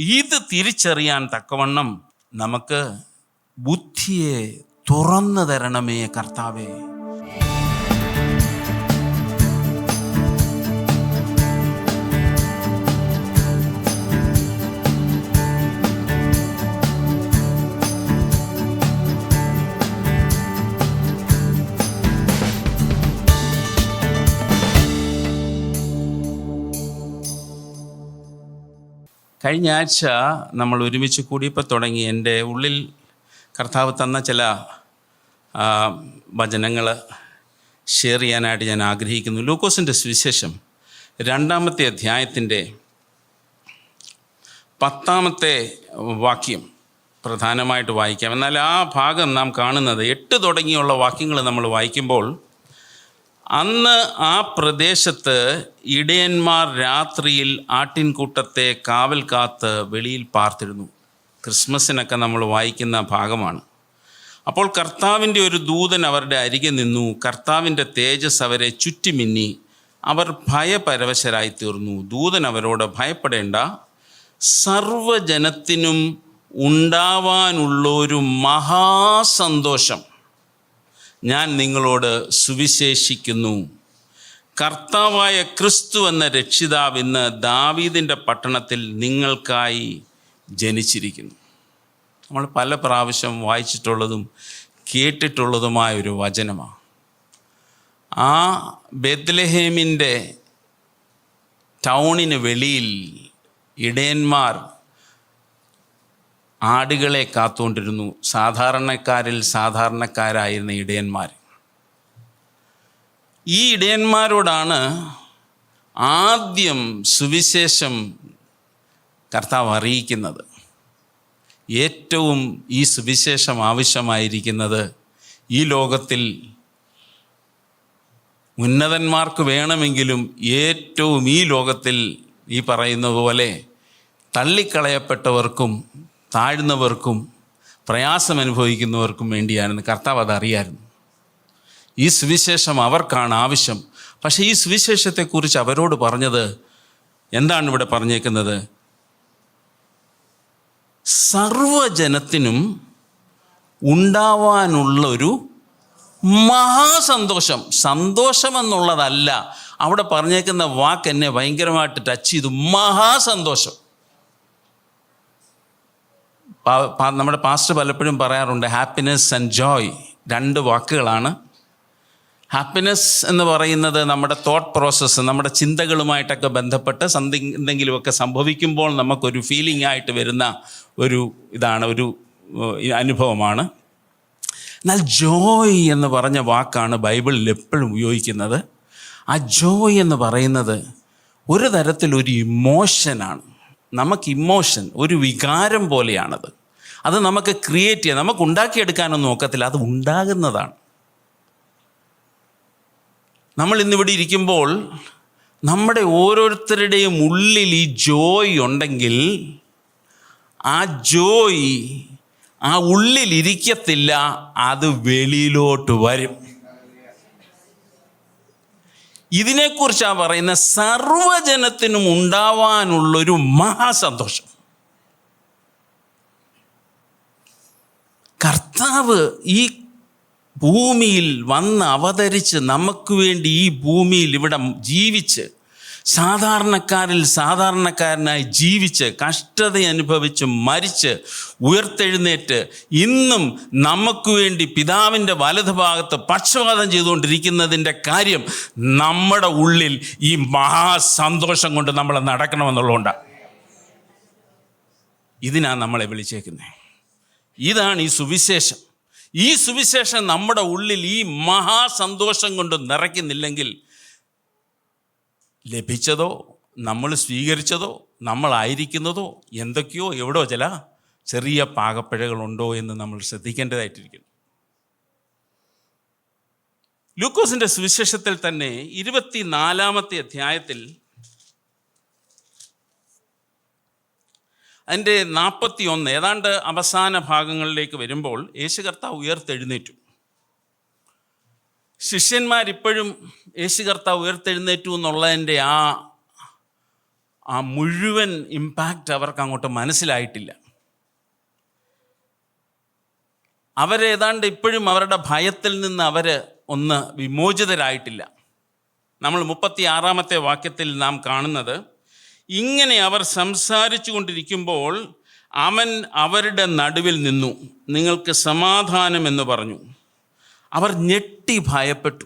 ഇത് തിരിച്ചറിയാൻ തക്കവണ്ണം നമുക്ക് ബുദ്ധിയെ തുറന്നു തരണമേ കർത്താവേ. കഴിഞ്ഞ ആഴ്ച നമ്മൾ ഒരുമിച്ച് കൂടിയപ്പോൾ തുടങ്ങി എൻ്റെ ഉള്ളിൽ കർത്താവ് തന്ന ചില വചനങ്ങൾ ഷെയർ ചെയ്യാനായിട്ട് ഞാൻ ആഗ്രഹിക്കുന്നു. ലൂക്കോസിൻ്റെ സുവിശേഷം 2-ാമത്തെ അധ്യായത്തിൻ്റെ 10-ാമത്തെ വാക്യം പ്രധാനമായിട്ട് വായിക്കാം. എന്നാൽ ആ ഭാഗം നാം കാണുന്നത് 8 തുടങ്ങിയുള്ള വാക്യങ്ങൾ നമ്മൾ വായിക്കുമ്പോൾ, അന്ന് ആ പ്രദേശത്ത് ഇടയന്മാർ രാത്രിയിൽ ആട്ടിൻകൂട്ടത്തെ കാവൽ കാത്ത് വെളിയിൽ പാർത്തിരുന്നു. ക്രിസ്മസിനൊക്കെ നമ്മൾ വായിക്കുന്ന ഭാഗമാണ്. അപ്പോൾ കർത്താവിൻ്റെ ഒരു ദൂതൻ അവരുടെ അരികെ നിന്നു. കർത്താവിൻ്റെ തേജസ് അവരെ ചുറ്റിമിന്നി. അവർ ഭയപരവശരായി തീർന്നു. ദൂതൻ അവരോട്, ഭയപ്പെടേണ്ട, സർവ്വജനത്തിനും ഉണ്ടാവാനുള്ളൊരു മഹാസന്തോഷം ഞാൻ നിങ്ങളോട് സുവിശേഷിക്കുന്നു. കർത്താവായ ക്രിസ്തു എന്ന രക്ഷിതാവ് ഇന്ന് ദാവീദിൻ്റെ പട്ടണത്തിൽ നിങ്ങൾക്കായി ജനിച്ചിരിക്കുന്നു. നമ്മൾ പല പ്രാവശ്യം വായിച്ചിട്ടുള്ളതും കേട്ടിട്ടുള്ളതുമായൊരു വചനമാണ്. ആ ബെത്ലഹേമിൻ്റെ ടൗണിന് വെളിയിൽ ഇടയന്മാർ ആടുകളെ കാത്തുകൊണ്ടിരുന്നു. സാധാരണക്കാരിൽ സാധാരണക്കാരായിരുന്ന ഇടയന്മാർ. ഈ ഇടയന്മാരോടാണ് ആദ്യം സുവിശേഷം കർത്താവ് അറിയിക്കുന്നത്. ഏറ്റവും ഈ സുവിശേഷം ആവശ്യമായിരിക്കുന്നത് ഈ ലോകത്തിൽ ഉന്നതന്മാർക്ക് വേണമെങ്കിലും ഏറ്റവും ഈ ലോകത്തിൽ ഈ പറയുന്ന പോലെ തള്ളിക്കളയപ്പെട്ടവർക്കും താഴ്ന്നവർക്കും പ്രയാസം അനുഭവിക്കുന്നവർക്കും വേണ്ടിയാണെന്ന് കർത്താവ് അതറിയായിരുന്നു. ഈ സുവിശേഷം അവർക്കാണ് ആവശ്യം. പക്ഷേ ഈ സുവിശേഷത്തെക്കുറിച്ച് അവരോട് പറഞ്ഞത് എന്താണ് ഇവിടെ പറഞ്ഞേക്കുന്നത്? സർവ്വജനത്തിനും ഉണ്ടാവാനുള്ളൊരു മഹാസന്തോഷം. സന്തോഷമെന്നുള്ളതല്ല അവിടെ പറഞ്ഞേക്കുന്ന വാക്ക് എന്നെ ഭയങ്കരമായിട്ട് ടച്ച് ചെയ്തു. മഹാസന്തോഷം. നമ്മുടെ പാസ്റ്റർ പലപ്പോഴും പറയാറുണ്ട്, ഹാപ്പിനെസ് ആൻഡ് ജോയ് 2 വാക്കുകളാണ്. ഹാപ്പിനെസ് എന്ന് പറയുന്നത് നമ്മുടെ തോട്ട് പ്രോസസ്സ്, നമ്മുടെ ചിന്തകളുമായിട്ടൊക്കെ ബന്ധപ്പെട്ട് എന്തെങ്കിലുമൊക്കെ സംഭവിക്കുമ്പോൾ നമുക്കൊരു ഫീലിംഗ് ആയിട്ട് വരുന്ന ഒരു ഇതാണ്, ഒരു അനുഭവമാണ്. എന്നാൽ ജോയ് എന്ന് പറഞ്ഞ വാക്കാണ് ബൈബിളിൽ എപ്പോഴും ഉപയോഗിക്കുന്നത്. ആ ജോയ് എന്ന് പറയുന്നത് ഒരു തരത്തിലൊരു ഇമോഷനാണ്. നമുക്ക് ഇമോഷൻ ഒരു വികാരം പോലെയാണത്. അത് നമുക്ക് ക്രിയേറ്റ് ചെയ്യാം, നമുക്ക് ഉണ്ടാക്കിയെടുക്കാനൊന്നും നോക്കത്തില്ല, അത് ഉണ്ടാകുന്നതാണ്. നമ്മൾ ഇന്നിവിടെ ഇരിക്കുമ്പോൾ നമ്മുടെ ഓരോരുത്തരുടെയും ഉള്ളിൽ ഈ ജോയ് ഉണ്ടെങ്കിൽ ആ ജോയ് ആ ഉള്ളിലിരിക്കത്തില്ല, അത് വെളിയിലോട്ട് വരും. ഇതിനെക്കുറിച്ചാണ് പറയുന്ന സർവ്വജനത്തിനും ഉണ്ടാവാനുള്ളൊരു മഹാസന്തോഷം. കർത്താവ് ഈ ഭൂമിയിൽ വന്ന് അവതരിച്ച് നമുക്ക് വേണ്ടി ഈ ഭൂമിയിൽ ഇവിടെ ജീവിച്ച് സാധാരണക്കാരിൽ സാധാരണക്കാരനായി ജീവിച്ച് കഷ്ടത അനുഭവിച്ച് മരിച്ച് ഉയർത്തെഴുന്നേറ്റ് ഇന്നും നമുക്ക് വേണ്ടി പിതാവിൻ്റെ വലതുഭാഗത്ത് പക്ഷപാതം ചെയ്തുകൊണ്ടിരിക്കുന്നതിൻ്റെ കാര്യം നമ്മുടെ ഉള്ളിൽ ഈ മഹാസന്തോഷം കൊണ്ട് നമ്മൾ നടക്കണമെന്നുള്ളതുകൊണ്ടാണ്. ഇതിനാണ് നമ്മളെ വിളിച്ചേക്കുന്നത്. ഇതാണ് ഈ സുവിശേഷം. ഈ സുവിശേഷം നമ്മുടെ ഉള്ളിൽ ഈ മഹാസന്തോഷം കൊണ്ട് നിറയ്ക്കുന്നില്ലെങ്കിൽ ലഭിച്ചതോ നമ്മൾ സ്വീകരിച്ചതോ നമ്മളായിരിക്കുന്നതോ എന്തൊക്കെയോ എവിടോ ചില ചെറിയ പാകപ്പിഴകളുണ്ടോ എന്ന് നമ്മൾ ശ്രദ്ധിക്കേണ്ടതായിട്ടിരിക്കുന്നു. ലൂക്കോസിൻ്റെ സുവിശേഷത്തിൽ തന്നെ 24-ാമത്തെ അധ്യായത്തിൽ അതിൻ്റെ 41 ഏതാണ്ട് അവസാന ഭാഗങ്ങളിലേക്ക് വരുമ്പോൾ യേശു കർത്താവ് ഉയർത്തെഴുന്നേറ്റു. ശിഷ്യന്മാരിപ്പോഴും യേശു കർത്താവ് ഉയർത്തെഴുന്നേറ്റു എന്നുള്ളതിൻ്റെ ആ മുഴുവൻ ഇമ്പാക്റ്റ് അവർക്ക് അങ്ങോട്ട് മനസ്സിലായിട്ടില്ല. അവരേതാണ്ട് ഇപ്പോഴും അവരുടെ ഭയത്തിൽ നിന്ന് അവർ ഒന്ന് വിമോചിതരായിട്ടില്ല. നമ്മൾ 36-ാമത്തെ വാക്യത്തിൽ നാം കാണുന്നത്, ഇങ്ങനെ അവർ സംസാരിച്ചു കൊണ്ടിരിക്കുമ്പോൾ അവൻ അവരുടെ നടുവിൽ നിന്നു, നിങ്ങൾക്ക് സമാധാനം എന്ന് പറഞ്ഞു. അവർ ഞെട്ടി ഭയപ്പെട്ടു.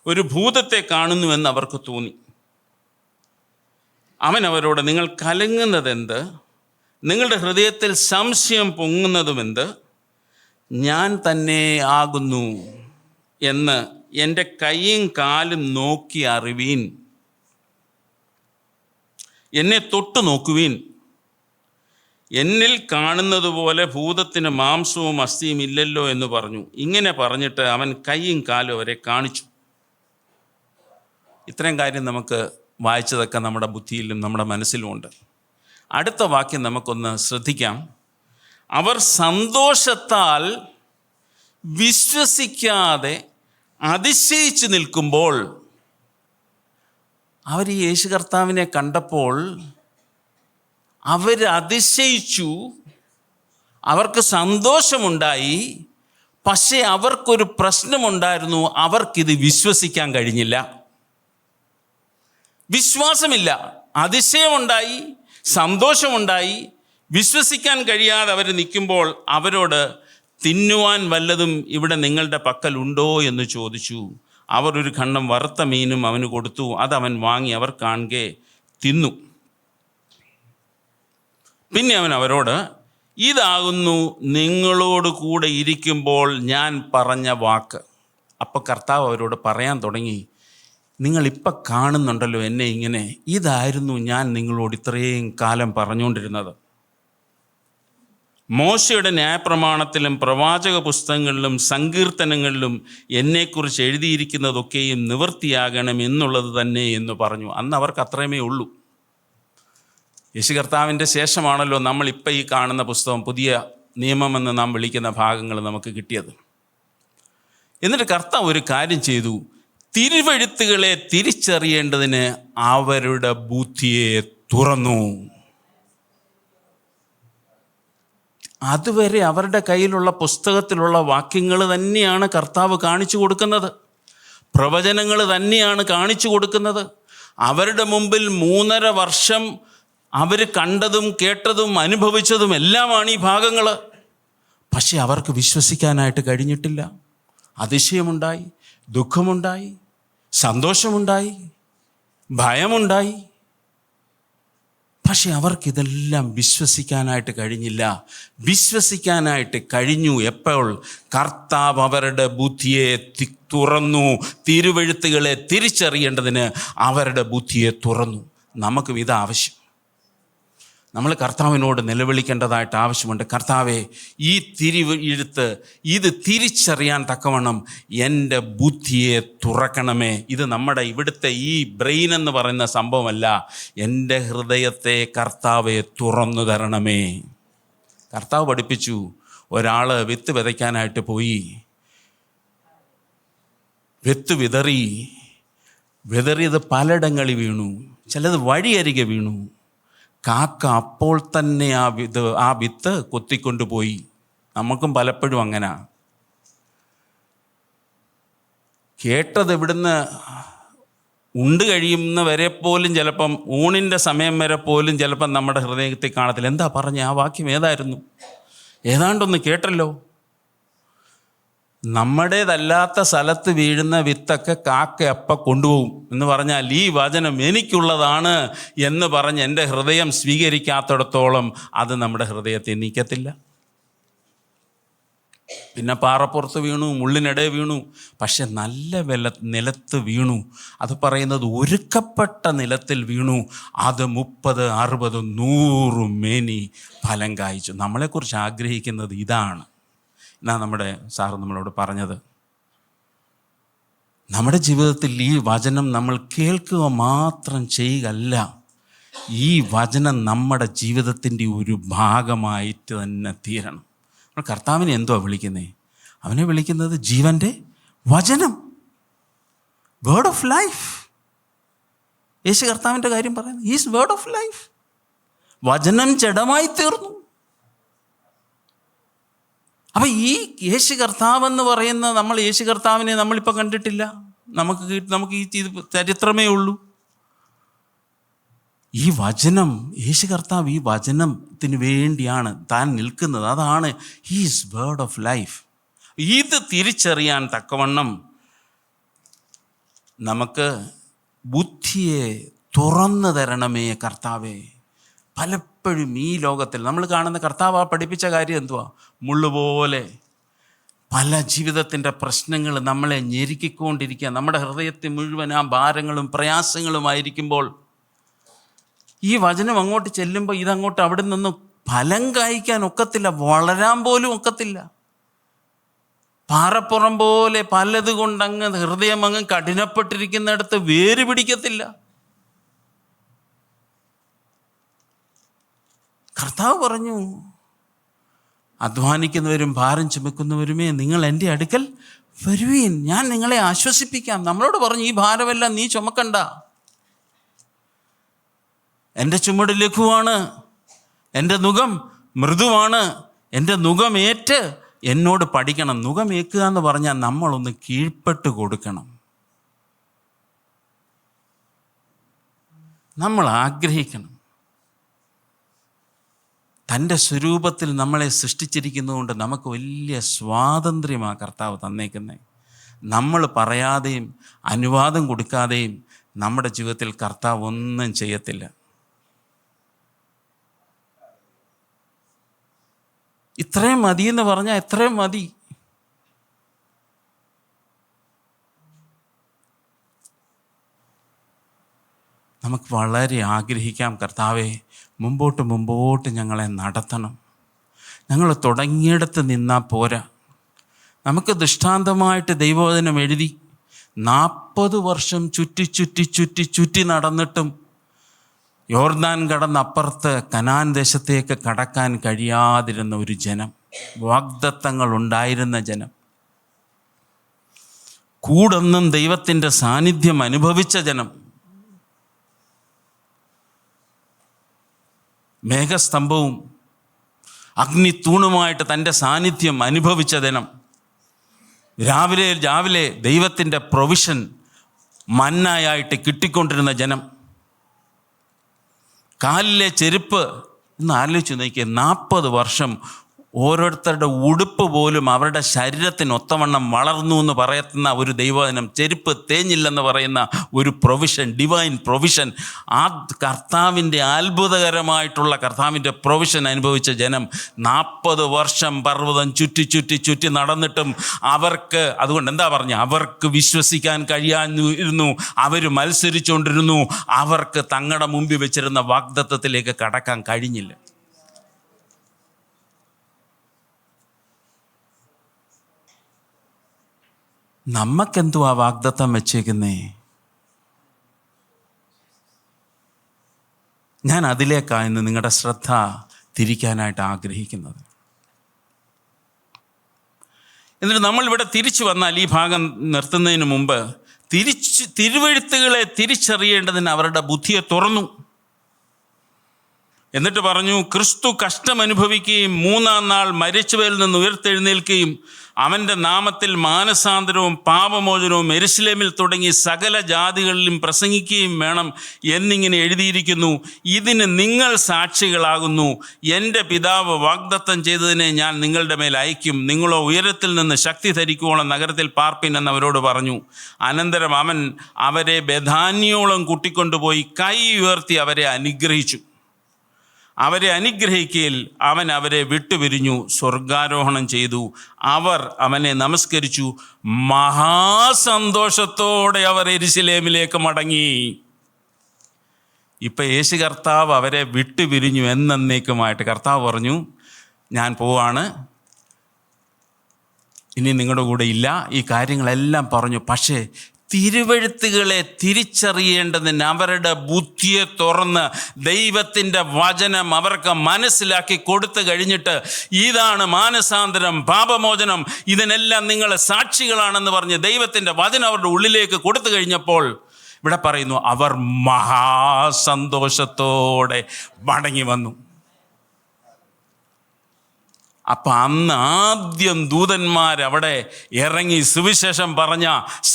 ഒരു ഭൂതത്തെ കാണുന്നുവെന്ന് അവർക്ക് തോന്നി. അവൻ അവരോട്, നിങ്ങൾ കലങ്ങുന്നതെന്ത്? നിങ്ങളുടെ ഹൃദയത്തിൽ സംശയം പൊങ്ങുന്നതുമെന്ത്? ഞാൻ തന്നെ ആകുന്നു എന്ന് എൻ്റെ കൈയും കാലും നോക്കി അറിവീൻ. എന്നെ തൊട്ടു നോക്കുവീൻ. എന്നിൽ കാണുന്നത് പോലെ ഭൂതത്തിന് മാംസവും അസ്ഥിയും ഇല്ലല്ലോ എന്ന് പറഞ്ഞു. ഇങ്ങനെ പറഞ്ഞിട്ട് അവൻ കൈയും കാലും അവരെ കാണിച്ചു. ഇത്രയും കാര്യം നമുക്ക് വായിച്ചതൊക്കെ നമ്മുടെ ബുദ്ധിയിലും നമ്മുടെ മനസ്സിലുമുണ്ട്. അടുത്ത വാക്യം നമുക്കൊന്ന് ശ്രദ്ധിക്കാം. അവർ സന്തോഷത്താൽ വിശ്വസിക്കാതെ അതിശയിച്ച് നിൽക്കുമ്പോൾ, അവർ ഈ യേശു കർത്താവിനെ കണ്ടപ്പോൾ അവർ അതിശയിച്ചു, അവർക്ക് സന്തോഷമുണ്ടായി. പക്ഷേ അവർക്കൊരു പ്രശ്നമുണ്ടായിരുന്നു, അവർക്കിത് വിശ്വസിക്കാൻ കഴിഞ്ഞില്ല. വിശ്വാസമില്ല. അതിശയമുണ്ടായി, സന്തോഷമുണ്ടായി, വിശ്വസിക്കാൻ കഴിയാതെ അവർ നിൽക്കുമ്പോൾ അവരോട്, തിന്നുവാൻ വല്ലതും ഇവിടെ നിങ്ങളുടെ പക്കലുണ്ടോ എന്ന് ചോദിച്ചു. അവർ ഒരു ഖണ്ഡം വറുത്ത മീനും അവന് കൊടുത്തു. അതവൻ വാങ്ങി അവർ കാണുകെ തിന്നു. പിന്നെ അവൻ അവരോട്, ഇതാകുന്നു നിങ്ങളോട് കൂടെ ഇരിക്കുമ്പോൾ ഞാൻ പറഞ്ഞ വാക്ക്. അപ്പോൾ കർത്താവ് അവരോട് പറയാൻ തുടങ്ങി, നിങ്ങളിപ്പം കാണുന്നുണ്ടല്ലോ എന്നെ ഇങ്ങനെ, ഇതായിരുന്നു ഞാൻ നിങ്ങളോട് ഇത്രയും കാലം പറഞ്ഞുകൊണ്ടിരുന്നത്. മോശയുടെ ന്യായപ്രമാണത്തിലും പ്രവാചക പുസ്തകങ്ങളിലും സങ്കീർത്തനങ്ങളിലും എന്നെക്കുറിച്ച് എഴുതിയിരിക്കുന്നതൊക്കെയും നിവൃത്തിയാകണം എന്നുള്ളത് തന്നെ എന്ന് പറഞ്ഞു. അന്ന് അവർക്ക് അത്രയുമേ ഉള്ളൂ. യേശു കർത്താവിൻ്റെ ശേഷമാണല്ലോ നമ്മളിപ്പോൾ ഈ കാണുന്ന പുസ്തകം, പുതിയ നിയമമെന്ന് നാം വിളിക്കുന്ന ഭാഗങ്ങൾ നമുക്ക് കിട്ടിയത്. എന്നിട്ട് കർത്താവ് ഒരു കാര്യം ചെയ്തു. തിരുവെഴുത്തുകളെ തിരിച്ചറിയേണ്ടതിന് അവരുടെ ബുദ്ധിയെ തുറന്നു. അതുവരെ അവരുടെ കയ്യിലുള്ള പുസ്തകത്തിലുള്ള വാക്യങ്ങൾ തന്നെയാണ് കർത്താവ് കാണിച്ചു കൊടുക്കുന്നത്, പ്രവചനങ്ങൾ തന്നെയാണ് കാണിച്ചു കൊടുക്കുന്നത്. അവരുടെ മുമ്പിൽ 3.5 വർഷം അവർ കണ്ടതും കേട്ടതും അനുഭവിച്ചതും എല്ലാമാണ് ഈ ഭാഗങ്ങൾ. പക്ഷെ അവർക്ക് വിശ്വസിക്കാനായിട്ട് കഴിഞ്ഞിട്ടില്ല. അതിശയമുണ്ടായി, ദുഃഖമുണ്ടായി, സന്തോഷമുണ്ടായി, ഭയമുണ്ടായി. പക്ഷെ അവർക്കിതെല്ലാം വിശ്വസിക്കാനായിട്ട് കഴിഞ്ഞില്ല. വിശ്വസിക്കാനായിട്ട് കഴിഞ്ഞു എപ്പോൾ? കർത്താവ് അവരുടെ ബുദ്ധിയെ തുറന്നു. തിരുവെഴുത്തുകളെ തിരിച്ചറിയേണ്ടതിന് അവരുടെ ബുദ്ധിയെ തുറന്നു. നമുക്കും ഇത് ആവശ്യം. നമ്മൾ കർത്താവിനോട് നിലവിളിക്കേണ്ടതായിട്ട് ആവശ്യമുണ്ട്. കർത്താവേ, ഈ തിരുവെഴുത്ത് ഇത് തിരിച്ചറിയാൻ തക്കവണ്ണം എൻ്റെ ബുദ്ധിയെ തുറക്കണമേ. ഇത് നമ്മുടെ ഇവിടുത്തെ ഈ ബ്രെയിൻ എന്ന് പറയുന്ന സംഭവമല്ല, എൻ്റെ ഹൃദയത്തെ കർത്താവെ തുറന്നു തരണമേ. കർത്താവ് പഠിപ്പിച്ചു, ഒരാൾ വിത്ത് വിതയ്ക്കാനായിട്ട് പോയി. വിത്ത് വിതറിയത് പലയിടങ്ങളിൽ വീണു, ചിലത് വഴിയരികെ വീണു. കാക്ക അപ്പോൾ തന്നെ ആ വിത്ത് കൊത്തിക്കൊണ്ടുപോയി. നമുക്കും പലപ്പോഴും അങ്ങനെ കേട്ടത് ഇവിടുന്ന് ഉണ്ട് കഴിയുന്ന വരെ പോലും, ചിലപ്പം ഊണിൻ്റെ സമയം വരെ പോലും ചിലപ്പം നമ്മുടെ ഹൃദയത്തിൽ കാണത്തില്ല. എന്താ പറഞ്ഞ ആ വാക്യം ഏതായിരുന്നു? ഏതാണ്ടൊന്ന് കേട്ടല്ലോ. നമ്മുടേതല്ലാത്ത സ്ഥലത്ത് വീഴുന്ന വിത്തൊക്കെ കാക്ക അപ്പം കൊണ്ടുപോകും എന്ന് പറഞ്ഞാൽ, ഈ വചനം എനിക്കുള്ളതാണ് എന്ന് പറഞ്ഞ് എൻ്റെ ഹൃദയം സ്വീകരിക്കാത്തിടത്തോളം അത് നമ്മുടെ ഹൃദയത്തെ നീക്കത്തില്ല. പിന്നെ പാറപ്പുറത്ത് വീണു, മുള്ളിനിടെ വീണു. പക്ഷെ നല്ല നിലത്ത് വീണു. അത് പറയുന്നത് ഒരുക്കപ്പെട്ട നിലത്തിൽ വീണു. അത് 30, 60, 100 മേനി ഫലം കായ്ച്ചു. നമ്മളെക്കുറിച്ച് ആഗ്രഹിക്കുന്നത് ഇതാണ്. എന്നാ നമ്മുടെ സാറ് നമ്മളോട് പറഞ്ഞത്, നമ്മുടെ ജീവിതത്തിൽ ഈ വചനം നമ്മൾ കേൾക്കുക മാത്രം ചെയ്യുകയല്ല, ഈ വചനം നമ്മുടെ ജീവിതത്തിൻ്റെ ഒരു ഭാഗമായിട്ട് തന്നെ തീരണം. നമ്മൾ കർത്താവിനെ എന്തുവാ വിളിക്കുന്നത്? അവനെ വിളിക്കുന്നത് ജീവൻ്റെ വചനം, വേർഡ് ഓഫ് ലൈഫ്. യേശു കർത്താവിൻ്റെ കാര്യം പറയുന്നത്. Is word of life. വചനം ജഡമായി തീർന്നു. അപ്പം ഈ യേശു കർത്താവെന്ന് പറയുന്ന നമ്മൾ യേശു കർത്താവിനെ നമ്മളിപ്പോൾ കണ്ടിട്ടില്ല. നമുക്ക് ഈ ചരിത്രമേ ഉള്ളൂ. ഈ വചനം, യേശു കർത്താവ് ഈ വചനത്തിന് വേണ്ടിയാണ് താൻ നിൽക്കുന്നത്. അതാണ് ഹീസ് വേർഡ് ഓഫ് ലൈഫ്. ഇത് തിരിച്ചറിയാൻ തക്കവണ്ണം നമുക്ക് ബുദ്ധിയെ തുറന്നു തരണമേ കർത്താവേ. പലപ്പോഴും ഈ ലോകത്തിൽ നമ്മൾ കാണുന്ന കർത്താവ് പഠിപ്പിച്ച കാര്യം എന്തുവാ? മുള്ളുപോലെ പല ജീവിതത്തിൻ്റെ പ്രശ്നങ്ങൾ നമ്മളെ ഞെരുക്കിക്കൊണ്ടിരിക്കുക. നമ്മുടെ ഹൃദയത്തിൽ മുഴുവൻ ആ ഭാരങ്ങളും പ്രയാസങ്ങളുമായിരിക്കുമ്പോൾ ഈ വചനം അങ്ങോട്ട് ചെല്ലുമ്പോൾ ഇതങ്ങോട്ട് അവിടെ നിന്ന് ഫലം കായ്ക്കാൻ ഒക്കത്തില്ല, വളരാൻ പോലും ഒക്കത്തില്ല. പാറപ്പുറം പോലെ പലതുകൊണ്ടങ്ങ് ഹൃദയം അങ്ങ് കഠിനപ്പെട്ടിരിക്കുന്നിടത്ത് വേര് പിടിക്കത്തില്ല. കർത്താവ് പറഞ്ഞു, അധ്വാനിക്കുന്നവരും ഭാരം ചുമക്കുന്നവരുമേ നിങ്ങൾ എൻ്റെ അടുക്കൽ വരുവീൻ, ഞാൻ നിങ്ങളെ ആശ്വസിപ്പിക്കാം. നമ്മളോട് പറഞ്ഞു, ഈ ഭാരമെല്ലാം നീ ചുമക്കണ്ട, എൻ്റെ ചുമട് ലഘുവാണ്, എൻ്റെ നുകം മൃദുവാണ്, എൻ്റെ നുകമേറ്റ് എന്നോട് പഠിക്കണം. നുകമേക്കുക എന്ന് പറഞ്ഞാൽ നമ്മളൊന്ന് കീഴ്പ്പെട്ട് കൊടുക്കണം. നമ്മൾ ആഗ്രഹിക്കണം. തൻ്റെ സ്വരൂപത്തിൽ നമ്മളെ സൃഷ്ടിച്ചിരിക്കുന്നതുകൊണ്ട് നമുക്ക് വലിയ സ്വാതന്ത്ര്യമാണ് കർത്താവ് തന്നേക്കുന്നത്. നമ്മൾ പറയാതെയും അനുവാദം കൊടുക്കാതെയും നമ്മുടെ ജീവിതത്തിൽ കർത്താവ് ഒന്നും ചെയ്യത്തില്ല. ഇത്രയും മതി എന്ന് പറഞ്ഞാൽ എത്രയും മതി. നമുക്ക് വളരെ ആഗ്രഹിക്കാം, കർത്താവേ മുമ്പോട്ട് ഞങ്ങളെ നടത്തണം. ഞങ്ങൾ തുടങ്ങിയിടത്ത് നിന്നാൽ പോരാ. നമുക്ക് ദൃഷ്ടാന്തമായിട്ട് ദൈവവചനം എഴുതി 40 വർഷം ചുറ്റി നടന്നിട്ടും യോർദാൻ കടന്നപ്പുറത്ത് കനാൻ ദേശത്തേക്ക് കടക്കാൻ കഴിയാതിരുന്ന ഒരു ജനം, വാഗ്ദത്തങ്ങൾ ഉണ്ടായിരുന്ന ജനം, കൂടൊന്നും ദൈവത്തിൻ്റെ സാന്നിധ്യം അനുഭവിച്ച ജനം, മേഘസ്തംഭവും അഗ്നിത്തൂണുമായിട്ട് തൻ്റെ സാന്നിധ്യം അനുഭവിച്ച ജനം, രാവിലെ ദൈവത്തിൻ്റെ പ്രൊവിഷൻ മന്നായായിട്ട് കിട്ടിക്കൊണ്ടിരുന്ന ജനം, കാലിലെ ചെരുപ്പ് എന്ന് ആലോചിച്ച് നോക്കിയേ. 40 വർഷം ഓരോരുത്തരുടെ ഉടുപ്പ് പോലും അവരുടെ ശരീരത്തിന് ഒത്തവണ്ണം വളർന്നു എന്ന് പറയുന്ന ഒരു ദൈവവചനം, ചെരുപ്പ് തേഞ്ഞില്ലെന്ന് പറയുന്ന ഒരു പ്രൊവിഷൻ, ഡിവൈൻ പ്രൊവിഷൻ, ആ കർത്താവിൻ്റെ അത്ഭുതകരമായിട്ടുള്ള കർത്താവിൻ്റെ പ്രൊവിഷൻ അനുഭവിച്ച ജനം 40 വർഷം പർവ്വതം ചുറ്റി നടന്നിട്ടും അവർക്ക്, അതുകൊണ്ട് എന്താ പറഞ്ഞ, അവർക്ക് വിശ്വസിക്കാൻ കഴിയാതിരുന്നു. അവർ മത്സരിച്ചുകൊണ്ടിരുന്നു. അവർക്ക് തങ്ങളുടെ മുമ്പിൽ വെച്ചിരുന്ന വാഗ്ദത്തത്തിലേക്ക് കടക്കാൻ കഴിഞ്ഞില്ല. നമ്മക്കെന്തുവാ വാഗ്ദത്തം വെച്ചേക്കുന്നേ? ഞാൻ അതിലേക്കാണ് നിങ്ങളുടെ ശ്രദ്ധ തിരിക്കാനായിട്ട് ആഗ്രഹിക്കുന്നത്. എന്നിട്ട് നമ്മളിവിടെ തിരിച്ചു വന്നാൽ, ഈ ഭാഗം നിർത്തുന്നതിന് മുമ്പ് തിരുവെഴുത്തുകളെ തിരിച്ചറിയേണ്ടതിന് അവരുടെ ബുദ്ധിയെ തുറന്നു. എന്നിട്ട് പറഞ്ഞു, ക്രിസ്തു കഷ്ടം അനുഭവിക്കുകയും 3-ാം നാൾ മരിച്ചവരിൽ നിന്ന് ഉയർത്തെഴുന്നേൽക്കുകയും അവൻ്റെ നാമത്തിൽ മാനസാന്തരവും പാപമോചനവും യെരൂശലേമിൽ തുടങ്ങി സകല ജാതികളിലും പ്രസംഗിക്കുകയും വേണം എന്നിങ്ങനെ എഴുതിയിരിക്കുന്നു. ഇതിന് നിങ്ങൾ സാക്ഷികളാകുന്നു. എൻ്റെ പിതാവ് വാഗ്ദത്തം ചെയ്തതിനെ ഞാൻ നിങ്ങളുടെ മേൽ അയക്കും. നിങ്ങളോ ഉയരത്തിൽ നിന്ന് ശക്തി ധരിക്കുവോളം നഗരത്തിൽ പാർപ്പിൻ എന്നവരോട് പറഞ്ഞു. അനന്തരം അവൻ അവരെ ബഥാന്യോളം കൂട്ടിക്കൊണ്ടുപോയി കൈ ഉയർത്തി അവരെ അനുഗ്രഹിച്ചു. അവരെ അനുഗ്രഹിക്കയിൽ അവൻ അവരെ വിട്ടുപിരിഞ്ഞു, സ്വർഗാരോഹണം ചെയ്തു. അവർ അവനെ നമസ്കരിച്ചു. മഹാസന്തോഷത്തോടെ അവർ യെരൂശലേമിലേക്ക് മടങ്ങി. ഇപ്പം യേശു കർത്താവ് അവരെ വിട്ടുപിരിഞ്ഞു എന്നേക്കുമായിട്ട്. കർത്താവ് പറഞ്ഞു, ഞാൻ പോവാണ്, ഇനി നിങ്ങളുടെ കൂടെ ഇല്ല. ഈ കാര്യങ്ങളെല്ലാം പറഞ്ഞു. പക്ഷേ തിരുവെഴുത്തുകളെ തിരിച്ചറിയേണ്ടതിന് അവരുടെ ബുദ്ധിയെ തുറന്ന് ദൈവത്തിൻ്റെ വചനം അവർക്ക് മനസ്സിലാക്കി കൊടുത്തു കഴിഞ്ഞിട്ട്, ഇതാണ് മാനസാന്തരം, പാപമോചനം, ഇതിനെല്ലാം നിങ്ങൾ സാക്ഷികളാണെന്ന് പറഞ്ഞ് ദൈവത്തിൻ്റെ വചനം അവരുടെ ഉള്ളിലേക്ക് കൊടുത്തു കഴിഞ്ഞപ്പോൾ ഇവിടെ പറയുന്നു അവർ മഹാസന്തോഷത്തോടെ മടങ്ങി വന്നു. അപ്പം അന്ന് ആദ്യം ദൂതന്മാരവിടെ ഇറങ്ങി സുവിശേഷം പറഞ്ഞ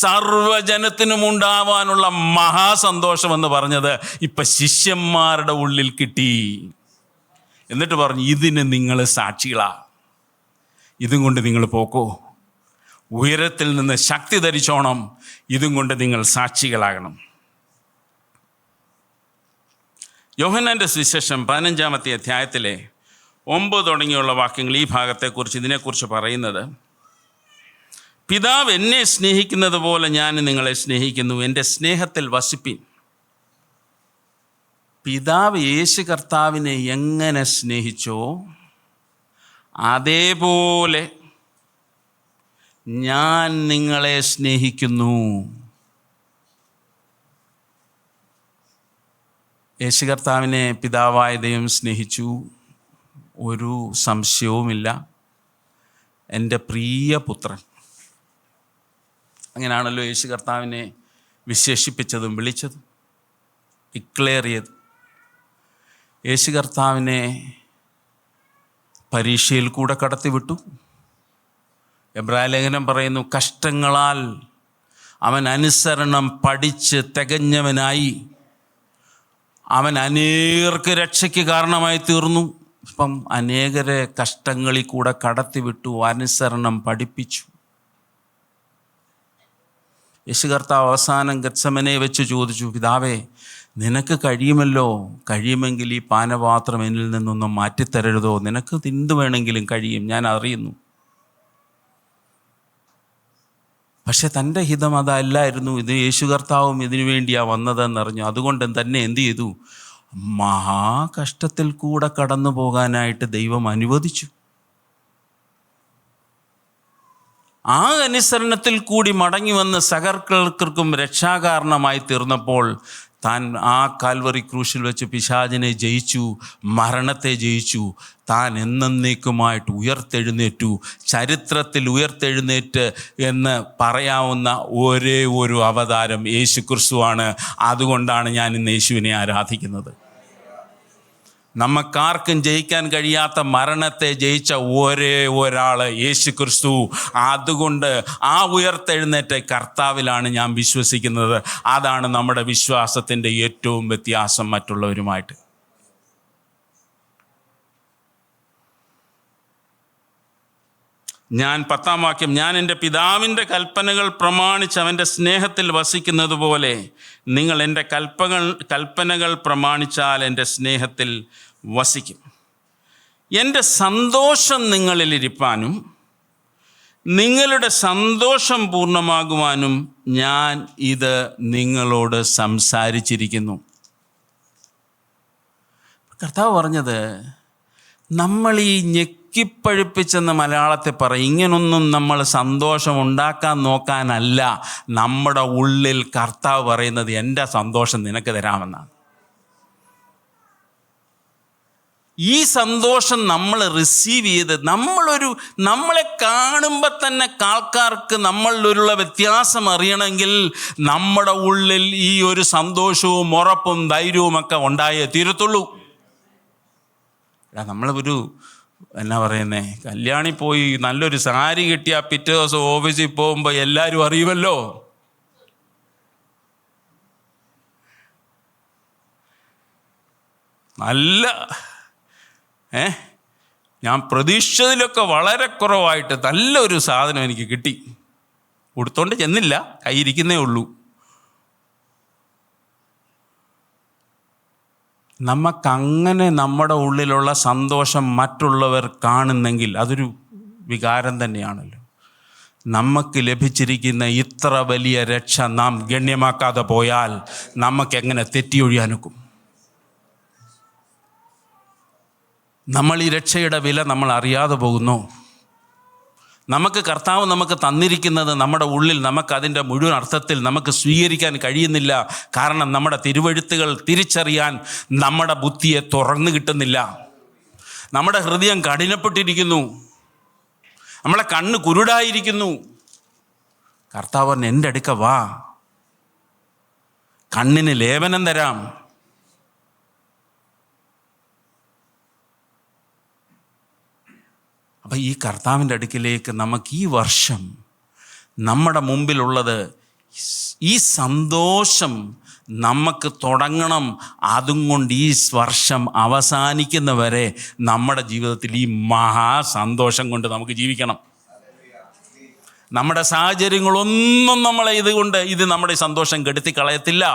സർവ്വജനത്തിനും ഉണ്ടാവാനുള്ള മഹാസന്തോഷം എന്ന് പറഞ്ഞത് ഇപ്പം ശിഷ്യന്മാരുടെ ഉള്ളിൽ കിട്ടി. എന്നിട്ട് പറഞ്ഞു, ഇതിന് നിങ്ങൾ സാക്ഷികളാ, ഇതും കൊണ്ട് നിങ്ങൾ പോക്കോ, ഉയരത്തിൽ നിന്ന് ശക്തി ധരിച്ചോണം, ഇതും കൊണ്ട് നിങ്ങൾ സാക്ഷികളാകണം. യോഹന്നാൻ്റെ സുവിശേഷം 15-ാമത്തെ അധ്യായത്തിലെ 9 തുടങ്ങിയുള്ള വാക്യങ്ങൾ ഈ ഭാഗത്തെക്കുറിച്ച് ഇതിനെക്കുറിച്ച് പറയുന്നത്, പിതാവ് എന്നെ സ്നേഹിക്കുന്നത് പോലെ ഞാൻ നിങ്ങളെ സ്നേഹിക്കുന്നു, എൻ്റെ സ്നേഹത്തിൽ വസിപ്പിൻ. പിതാവ് യേശു കർത്താവിനെ എങ്ങനെ സ്നേഹിച്ചോ അതേപോലെ ഞാൻ നിങ്ങളെ സ്നേഹിക്കുന്നു. യേശു കർത്താവിനെ പിതാവായ ദൈവം സ്നേഹിച്ചു, ഒരു സംശയവുമില്ല. എൻ്റെ പ്രിയ പുത്രൻ, അങ്ങനെയാണല്ലോ യേശു കർത്താവിനെ വിശേഷിപ്പിച്ചതും വിളിച്ചതും ഡിക്ലെയർ ചെയ്തു. യേശു കർത്താവിനെ പരീക്ഷയിൽ കൂടെ കടത്തിവിട്ടു. എബ്രായ ലേഖനം പറയുന്നു, കഷ്ടങ്ങളാൽ അവൻ അനുസരണം പഠിച്ച് തികഞ്ഞവനായി അവൻ അനേകർക്ക് രക്ഷയ്ക്ക് കാരണമായി തീർന്നു. ഇപ്പം അനേകരെ കഷ്ടങ്ങളിൽ കൂടെ കടത്തിവിട്ടു, അനുസരണം പഠിപ്പിച്ചു. യേശു കർത്താവ് അവസാനം ഗത്സമനെ വെച്ച് ചോദിച്ചു, പിതാവേ നിനക്ക് കഴിയുമല്ലോ, കഴിയുമെങ്കിൽ ഈ പാനപാത്രം എന്നിൽ നിന്നൊന്നും മാറ്റിത്തരരുതോ, നിനക്ക് എന്ത് വേണമെങ്കിലും കഴിയും, ഞാൻ അറിയുന്നു. പക്ഷെ തൻ്റെ ഹിതം അതല്ലായിരുന്നു. ഇത് യേശു കർത്താവും ഇതിനു വേണ്ടിയാണ് വന്നതെന്നറിഞ്ഞു. അതുകൊണ്ട് തന്നെ എന്ത് ചെയ്തു? മഹാകഷ്ടത്തിൽ കൂടെ കടന്നു പോകാനായിട്ട് ദൈവം അനുവദിച്ചു. ആ അനുസരണത്തിൽ കൂടി മടങ്ങി വന്ന് സകലർക്കും രക്ഷാകാരണമായി തീർന്നപ്പോൾ താൻ ആ കാൽവറി ക്രൂശിൽ വെച്ച് പിശാചിനെ ജയിച്ചു, മരണത്തെ ജയിച്ചു. താൻ എന്നേക്കുമായിട്ട് ഉയർത്തെഴുന്നേറ്റു. ചരിത്രത്തിൽ ഉയർത്തെഴുന്നേറ്റ് എന്ന് പറയാവുന്ന ഒരേ ഒരു അവതാരം യേശു ക്രിസ്തുവാണ്. അതുകൊണ്ടാണ് ഞാൻ ഇന്ന് യേശുവിനെ ആരാധിക്കുന്നത്. നമുക്കാർക്കും ജയിക്കാൻ കഴിയാത്ത മരണത്തെ ജയിച്ച ഒരേ ഒരാൾ യേശു ക്രിസ്തു. അതുകൊണ്ട് ആ ഉയർത്തെഴുന്നേറ്റ കർത്താവിലാണ് ഞാൻ വിശ്വസിക്കുന്നത്. അതാണ് നമ്മുടെ വിശ്വാസത്തിൻ്റെ ഏറ്റവും വ്യത്യാസം മറ്റുള്ളവരുമായിട്ട്. ഞാൻ 10-ാം വാക്യം, ഞാൻ എൻ്റെ പിതാവിൻ്റെ കൽപ്പനകൾ പ്രമാണിച്ച് അവൻ്റെ സ്നേഹത്തിൽ വസിക്കുന്നത് പോലെ നിങ്ങൾ എൻ്റെ കൽപ്പനകൾ പ്രമാണിച്ചാൽ എൻ്റെ സ്നേഹത്തിൽ വസിക്കും. എൻ്റെ സന്തോഷം നിങ്ങളിലിരിപ്പാനും നിങ്ങളുടെ സന്തോഷം പൂർണ്ണമാകുവാനും ഞാൻ ഇത് നിങ്ങളോട് സംസാരിച്ചിരിക്കുന്നു. കർത്താവ് പറഞ്ഞത്, നമ്മൾ ഈ ഞെക്കിപ്പഴുപ്പിച്ചെന്ന് മലയാളത്തിൽ പറയും, ഇങ്ങനൊന്നും നമ്മൾ സന്തോഷം ഉണ്ടാക്കാൻ നോക്കാനല്ല. നമ്മുടെ ഉള്ളിൽ കർത്താവ് പറയുന്നത്, എൻ്റെ സന്തോഷം നിനക്ക് തരാമെന്നാണ്. ഈ സന്തോഷം നമ്മൾ റിസീവ് ചെയ്ത് നമ്മളെ കാണുമ്പോൾ തന്നെ ആൾക്കാർക്ക് നമ്മളിലുള്ള വ്യത്യാസം അറിയണമെങ്കിൽ നമ്മുടെ ഉള്ളിൽ ഈ ഒരു സന്തോഷവും ഉറപ്പും ധൈര്യവും ഒക്കെ ഉണ്ടായേ തീരത്തുള്ളൂ. നമ്മളൊരു എന്നാ പറയുന്നേ, കല്യാണി പോയി നല്ലൊരു സാരി കിട്ടിയാൽ പിറ്റേ ദിവസം ഓഫീസിൽ പോകുമ്പോൾ എല്ലാവരും അറിയുമല്ലോ. നല്ല ഞാൻ പ്രതീക്ഷിച്ചതിലൊക്കെ വളരെ കുറവായിട്ട് നല്ലൊരു സാധനം എനിക്ക് കിട്ടി. കൊടുത്തോണ്ട് ചെന്നില്ല, കയ്യിരിക്കുന്നേ ഉള്ളൂ. നമുക്കങ്ങനെ നമ്മുടെ ഉള്ളിലുള്ള സന്തോഷം മറ്റുള്ളവർ കാണുന്നെങ്കിൽ അതൊരു വികാരം തന്നെയാണല്ലോ. നമുക്ക് ലഭിച്ചിരിക്കുന്ന ഇത്ര വലിയ രക്ഷ നാം ഗണ്യമാക്കാതെ പോയാൽ നമുക്കെങ്ങനെ തെറ്റിയൊഴിയാനൊക്കും? നമ്മൾ ഈ രക്ഷയുടെ വില നമ്മൾ അറിയാതെ പോകുന്നു. കർത്താവ് നമുക്ക് തന്നിരിക്കുന്നത് നമ്മുടെ ഉള്ളിൽ നമുക്കതിൻ്റെ മുഴുവൻ അർത്ഥത്തിൽ നമുക്ക് സ്വീകരിക്കാൻ കഴിയുന്നില്ല. കാരണം നമ്മുടെ തിരുവെഴുത്തുകൾ തിരിച്ചറിയാൻ നമ്മുടെ ബുദ്ധിയെ തുറന്നു കിട്ടുന്നില്ല. നമ്മുടെ ഹൃദയം കഠിനപ്പെട്ടിരിക്കുന്നു, നമ്മളെ കണ്ണ് കുരുടായിരിക്കുന്നു. കർത്താവ് എൻ്റെ അടുക്ക വാ, കണ്ണിന് ലേപനം തരാം. അപ്പം ഈ കർത്താവിൻ്റെ അടുക്കിലേക്ക് നമുക്ക് ഈ വർഷം നമ്മുടെ മുമ്പിലുള്ളത് ഈ സന്തോഷം നമുക്ക് തുടങ്ങണം. അതും കൊണ്ട് ഈ വർഷം അവസാനിക്കുന്നവരെ നമ്മുടെ ജീവിതത്തിൽ ഈ മഹാസന്തോഷം കൊണ്ട് നമുക്ക് ജീവിക്കണം. നമ്മുടെ സാഹചര്യങ്ങളൊന്നും നമ്മളെ ഇത് നമ്മുടെ സന്തോഷം കെടുത്തി കളയത്തില്ല.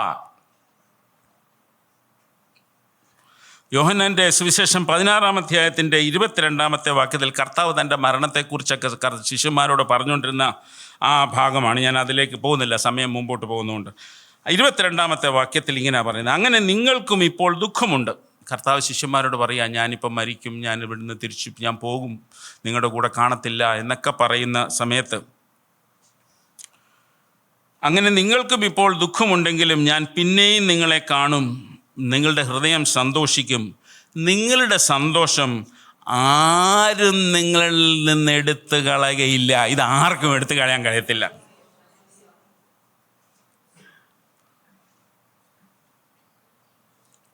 യോഹന്നാൻ്റെ സുവിശേഷം 16-ാം അധ്യായത്തിൻ്റെ 22-ാമത്തെ വാക്യത്തിൽ കർത്താവ് തൻ്റെ മരണത്തെക്കുറിച്ചൊക്കെ ശിഷ്യന്മാരോട് പറഞ്ഞുകൊണ്ടിരുന്ന ആ ഭാഗമാണ്. ഞാൻ അതിലേക്ക് പോകുന്നില്ല, സമയം മുമ്പോട്ട് പോകുന്നതുകൊണ്ട്. 22-ാമത്തെ വാക്യത്തിൽ ഇങ്ങനെ പറയുന്നത്, അങ്ങനെ നിങ്ങൾക്കും ഇപ്പോൾ ദുഃഖമുണ്ട്. കർത്താവ് ശിഷ്യന്മാരോട് പറയുക, ഞാനിപ്പം മരിക്കും, ഞാൻ ഇവിടുന്ന് ഞാൻ പോകും, നിങ്ങളുടെ കൂടെ കാണത്തില്ല എന്നൊക്കെ പറയുന്ന സമയത്ത്, അങ്ങനെ നിങ്ങൾക്കും ഇപ്പോൾ ദുഃഖമുണ്ടെങ്കിലും ഞാൻ പിന്നെയും നിങ്ങളെ കാണും, നിങ്ങളുടെ ഹൃദയം സന്തോഷിക്കും, നിങ്ങളുടെ സന്തോഷം ആരും നിങ്ങളിൽ നിന്ന് എടുത്തു കളയുകയില്ല. ഇത് ആർക്കും എടുത്തു കളയാൻ കഴിയത്തില്ല.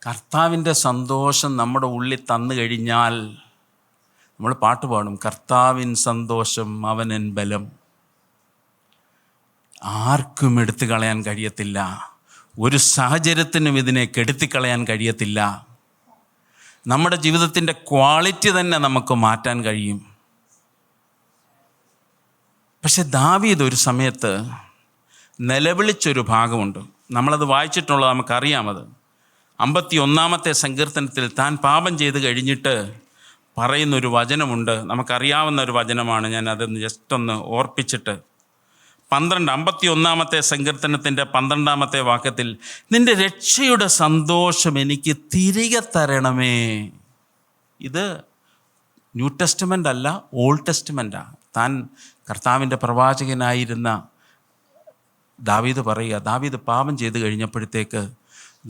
കർത്താവിൻ്റെ സന്തോഷം നമ്മുടെ ഉള്ളിൽ തന്നു കഴിഞ്ഞാൽ നമ്മൾ പാട്ട് പാടും, കർത്താവിൻ സന്തോഷം അവനൻ ബലം. ആർക്കും എടുത്തു കളയാൻ കഴിയത്തില്ല. ഒരു സാഹചര്യത്തിനും ഇതിനെ കെടുത്തിക്കളയാൻ കഴിയത്തില്ല. നമ്മുടെ ജീവിതത്തിൻ്റെ ക്വാളിറ്റി തന്നെ നമുക്ക് മാറ്റാൻ കഴിയും. പക്ഷെ ദാവീദ് ഒരു സമയത്ത് നിലവിളിച്ചൊരു ഭാഗമുണ്ട്. നമ്മളത് വായിച്ചിട്ടുള്ളത്, നമുക്കറിയാമത്. 51-ാമത്തെ സങ്കീർത്തനത്തിൽ താൻ പാപം ചെയ്ത് കഴിഞ്ഞിട്ട് പറയുന്നൊരു വചനമുണ്ട്. നമുക്കറിയാവുന്ന ഒരു വചനമാണ്. ഞാൻ അതൊന്ന് ജസ്റ്റ് ഒന്ന് ഓർപ്പിച്ചിട്ട് 51-ാമത്തെ സങ്കീർത്തനത്തിൻ്റെ 12-ാമത്തെ വാക്യത്തിൽ, നിൻ്റെ രക്ഷയുടെ സന്തോഷം എനിക്ക് തിരികെ തരണമേ. ഇത് ന്യൂ ടെസ്റ്റ്മെൻ്റ് അല്ല, ഓൾഡ് ടെസ്റ്റ്മെൻ്റാണ്. താൻ കർത്താവിൻ്റെ പ്രവാചകനായിരുന്ന ദാവീദ് പറയുക, ദാവീദ് പാപം ചെയ്ത് കഴിഞ്ഞപ്പോഴത്തേക്ക്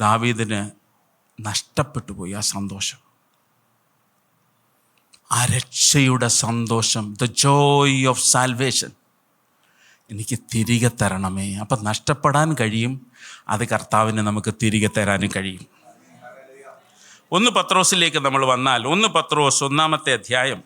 ദാവീദിന് നഷ്ടപ്പെട്ടു പോയി ആ സന്തോഷം, ആ രക്ഷയുടെ സന്തോഷം, ദ ജോയ് ഓഫ് സാൽവേഷൻ എനിക്ക് തിരികെ തരണമേ. അപ്പം നഷ്ടപ്പെടാൻ കഴിയും, അത് കർത്താവിന് നമുക്ക് തിരികെ തരാനും കഴിയും. 1 പത്രോസിലേക്ക് നമ്മൾ വന്നാൽ, 1 പത്രോസ് 1-ാമത്തെ അധ്യായം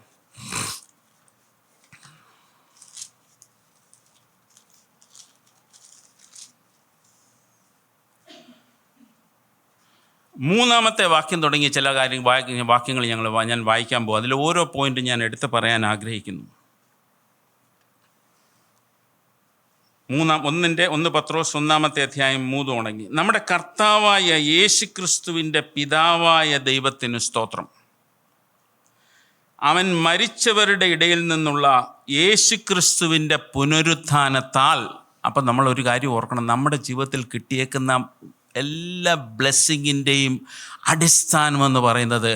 3-ാമത്തെ വാക്യം തുടങ്ങി ചില വാക്യങ്ങൾ ഞാൻ വായിക്കാൻ പോകും. അതിൽ ഓരോ പോയിന്റ് ഞാൻ എടുത്ത് പറയാൻ ആഗ്രഹിക്കുന്നു. 1 പത്രോസ് 1-ാമത്തെ അധ്യായം 3 തുടങ്ങി, നമ്മുടെ കർത്താവായ യേശുക്രിസ്തുവിൻ്റെ പിതാവായ ദൈവത്തിന് സ്തോത്രം. അവൻ മരിച്ചവരുടെ ഇടയിൽ നിന്നുള്ള യേശുക്രിസ്തുവിൻ്റെ പുനരുത്ഥാനത്താൽ. അപ്പം നമ്മളൊരു കാര്യം ഓർക്കണം, നമ്മുടെ ജീവിതത്തിൽ കിട്ടിയേക്കുന്ന എല്ലാ ബ്ലെസ്സിങ്ങിൻ്റെയും അടിസ്ഥാനമെന്ന് പറയുന്നത്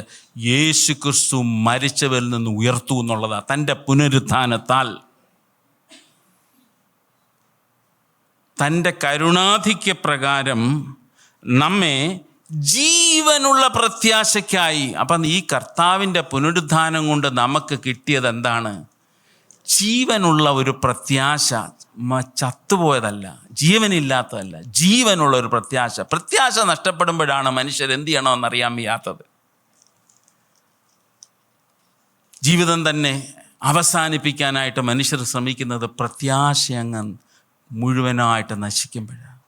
യേശുക്രിസ്തു മരിച്ചവരിൽ നിന്ന് ഉയർത്തു എന്നുള്ളതാണ്. തൻ്റെ പുനരുത്ഥാനത്താൽ തൻ്റെ കരുണാധിക്യപ്രകാരം നമ്മെ ജീവനുള്ള പ്രത്യാശയ്ക്കായി. അപ്പം ഈ കർത്താവിൻ്റെ പുനരുത്ഥാനം കൊണ്ട് നമുക്ക് കിട്ടിയത് എന്താണ്? ജീവനുള്ള ഒരു പ്രത്യാശ. ചത്തുപോയതല്ല, ജീവനില്ലാത്തതല്ല, ജീവനുള്ള ഒരു പ്രത്യാശ. പ്രത്യാശ നഷ്ടപ്പെടുമ്പോഴാണ് മനുഷ്യർ എന്ത് ചെയ്യണമെന്നറിയാൻ വയ്യാത്തത്. ജീവിതം തന്നെ അവസാനിപ്പിക്കാനായിട്ട് മനുഷ്യർ ശ്രമിക്കുന്നത് പ്രത്യാശ അങ്ങ് മുഴുവനായിട്ട് നശിക്കുമ്പോഴാണ്.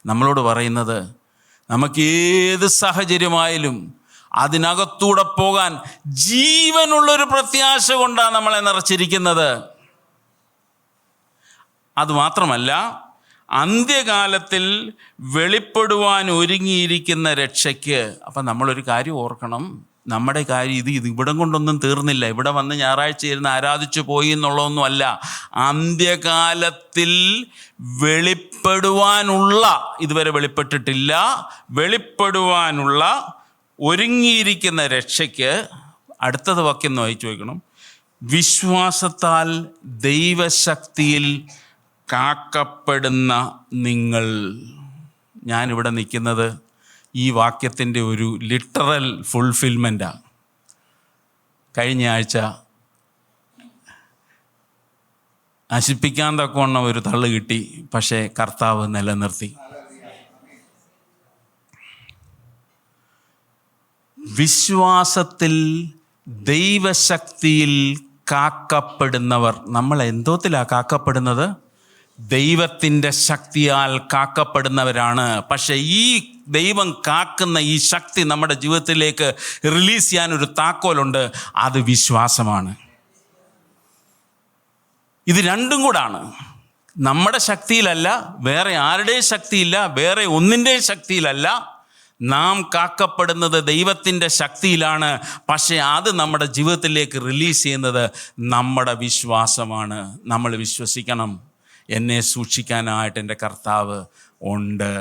നമ്മളോട് പറയുന്നത്, നമുക്ക് ഏത് സാഹചര്യമായാലും അതിനകത്തൂടെ പോകാൻ ജീവനുള്ളൊരു പ്രത്യാശ കൊണ്ടാണ് നമ്മളെ നിറച്ചിരിക്കുന്നത്. അതുമാത്രമല്ല, അന്ത്യകാലത്തിൽ വെളിപ്പെടുവാൻ ഒരുങ്ങിയിരിക്കുന്ന രക്ഷയ്ക്ക്. അപ്പം നമ്മളൊരു കാര്യം ഓർക്കണം, നമ്മുടെ കാര്യം ഇത് ഇവിടം കൊണ്ടൊന്നും തീർന്നില്ല. ഇവിടെ വന്ന് ഞായറാഴ്ച ഇരുന്ന് ആരാധിച്ചു പോയി എന്നുള്ളതൊന്നും അല്ല. അന്ത്യകാലത്തിൽ വെളിപ്പെടുവാനുള്ള, ഇതുവരെ വെളിപ്പെട്ടിട്ടില്ല, വെളിപ്പെടുവാനുള്ള ഒരുങ്ങിയിരിക്കുന്ന രക്ഷയ്ക്ക്. അടുത്തത് വാക്യം വായിച്ചു വയ്ക്കണം, വിശ്വാസത്താൽ ദൈവശക്തിയിൽ കാക്കപ്പെടുന്ന നിങ്ങൾ. ഞാനിവിടെ നിൽക്കുന്നത് ഈ വാക്യത്തിൻ്റെ ഒരു ലിറ്ററൽ ഫുൾഫിൽമെൻറ്റാണ്. കഴിഞ്ഞ ആഴ്ച നശിപ്പിക്കാൻ തക്കവണ്ണം ഒരു തള്ളു കിട്ടി, പക്ഷേ കർത്താവ് നിലനിർത്തി. വിശ്വാസത്തിൽ ദൈവശക്തിയിൽ കാക്കപ്പെടുന്നവർ. നമ്മൾ എന്തോത്തിലാണ് കാക്കപ്പെടുന്നത്? ദൈവത്തിൻ്റെ ശക്തിയാൽ കാക്കപ്പെടുന്നവരാണ്. പക്ഷെ ഈ ദൈവം കാക്കുന്ന ഈ ശക്തി നമ്മുടെ ജീവിതത്തിലേക്ക് റിലീസ് ചെയ്യാനൊരു താക്കോലുണ്ട്, അത് വിശ്വാസമാണ്. ഇത് രണ്ടും കൂടാണ്. നമ്മുടെ ശക്തിയിലല്ല, വേറെ ആരുടെയും ശക്തിയില്ല, വേറെ ഒന്നിൻ്റെയും ശക്തിയിലല്ല. നാം കാക്കപ്പെടുന്നത് ദൈവത്തിൻ്റെ ശക്തിയിലാണ്. പക്ഷേ അത് നമ്മുടെ ജീവിതത്തിലേക്ക് റിലീസ് ചെയ്യുന്നത് നമ്മുടെ വിശ്വാസമാണ്. നമ്മൾ വിശ്വസിക്കണം, എന്നെ സൂക്ഷിക്കാനായിട്ട് എൻ്റെ കർത്താവ് ഉണ്ട്.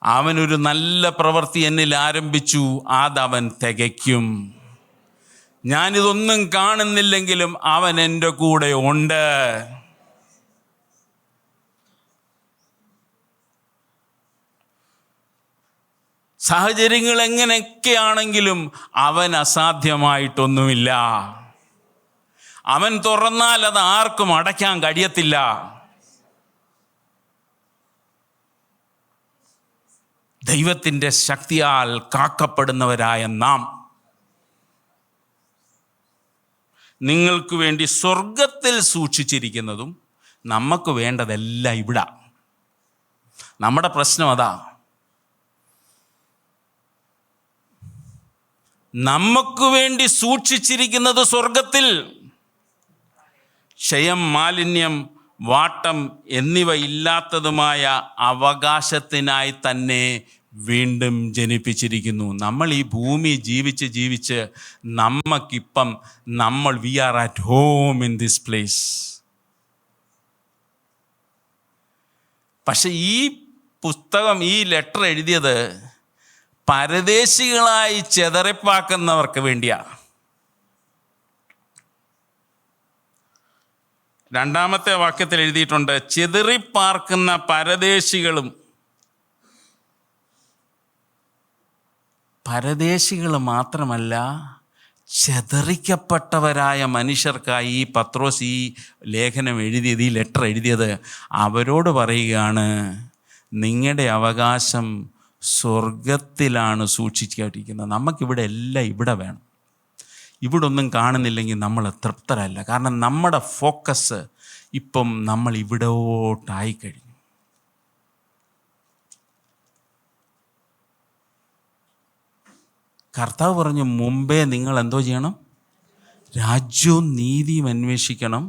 അവനൊരു നല്ല പ്രവൃത്തി എന്നിൽ ആരംഭിച്ചു, അതവൻ തികയ്ക്കും. ഞാനിതൊന്നും കാണുന്നില്ലെങ്കിലും അവൻ എൻ്റെ കൂടെ ഉണ്ട്. സാഹചര്യങ്ങൾ എങ്ങനെയൊക്കെയാണെങ്കിലും അവൻ അസാധ്യമായിട്ടൊന്നുമില്ല. അവൻ തുറന്നാൽ അത് ആർക്കും അടയ്ക്കാൻ കഴിയത്തില്ല. ദൈവത്തിൻ്റെ ശക്തിയാൽ കാക്കപ്പെടുന്നവരായ നാം, നിങ്ങൾക്ക് വേണ്ടി സ്വർഗത്തിൽ സൂക്ഷിച്ചിരിക്കുന്നതും നമുക്ക് വേണ്ടതെല്ലാം ഇവിടെ. നമ്മുടെ പ്രശ്നം അതാ. നമുക്ക് വേണ്ടി സൂക്ഷിച്ചിരിക്കുന്നത് സ്വർഗത്തിൽ. ക്ഷയം, മാലിന്യം, വാട്ടം എന്നിവ ഇല്ലാത്തതുമായ അവകാശത്തിനായി തന്നെ വീണ്ടും ജനിപ്പിച്ചിരിക്കുന്നു. നമ്മൾ ഈ ഭൂമി ജീവിച്ച് നമുക്കിപ്പം we are at home in this place. പക്ഷെ ഈ പുസ്തകം, ഈ ലെറ്റർ എഴുതിയത് പരദേശികളായി ചെതറിപ്പാക്കുന്നവർക്ക് വേണ്ടിയാണ്. രണ്ടാമത്തെ വാക്യത്തിൽ എഴുതിയിട്ടുണ്ട്, ചിതറിപ്പാർക്കുന്ന പരദേശികൾ മാത്രമല്ല, ചെതറിക്കപ്പെട്ടവരായ മനുഷ്യർക്കായി ഈ പത്രോസ് ഈ ലേഖനം എഴുതിയത്, ഈ ലെറ്റർ എഴുതിയത്. അവരോട് പറയുകയാണ്, നിങ്ങളുടെ അവകാശം സ്വർഗത്തിലാണ് സൂക്ഷിച്ചിരിക്കുന്നത്. നമുക്കിവിടെ എല്ലാം ഇവിടെ വേണം. ഇവിടെ ഒന്നും കാണുന്നില്ലെങ്കിൽ നമ്മൾ തൃപ്തരല്ല. കാരണം നമ്മുടെ ഫോക്കസ് ഇപ്പം നമ്മൾ ഇവിടോട്ടായിക്കഴിഞ്ഞു. കർത്താവ് പറഞ്ഞു, മുമ്പേ നിങ്ങൾ എന്തോ ചെയ്യണം? രാജ്യവും നീതിയും അന്വേഷിക്കണം.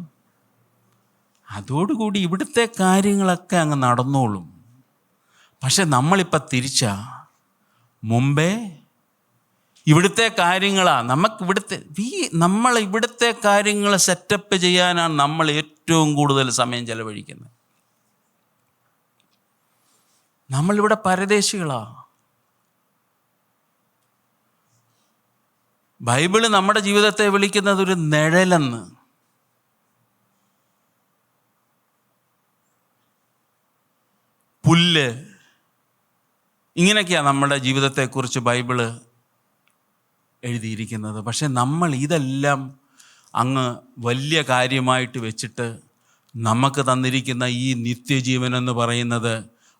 അതോടുകൂടി ഇവിടുത്തെ കാര്യങ്ങളൊക്കെ അങ്ങ് നടന്നോളും. പക്ഷെ നമ്മളിപ്പോൾ തിരിച്ചാ, മുമ്പേ ഇവിടുത്തെ കാര്യങ്ങളാണ് നമ്മൾ ഇവിടുത്തെ കാര്യങ്ങൾ സെറ്റപ്പ് ചെയ്യാനാണ് നമ്മൾ ഏറ്റവും കൂടുതൽ സമയം ചെലവഴിക്കുന്നത്. നമ്മളിവിടെ പരദേശികളാ. ബൈബിള് നമ്മുടെ ജീവിതത്തെ വിളിക്കുന്നത് ഒരു നിഴലെന്ന്. പുല്ല്, ഇങ്ങനെയൊക്കെയാണ് നമ്മുടെ ജീവിതത്തെക്കുറിച്ച് ബൈബിള് എഴുതിയിരിക്കുന്നത്. പക്ഷെ നമ്മൾ ഇതെല്ലാം അങ്ങ് വലിയ കാര്യമായിട്ട് വെച്ചിട്ട് നമുക്ക് തന്നിരിക്കുന്ന ഈ നിത്യജീവൻ എന്ന് പറയുന്നത്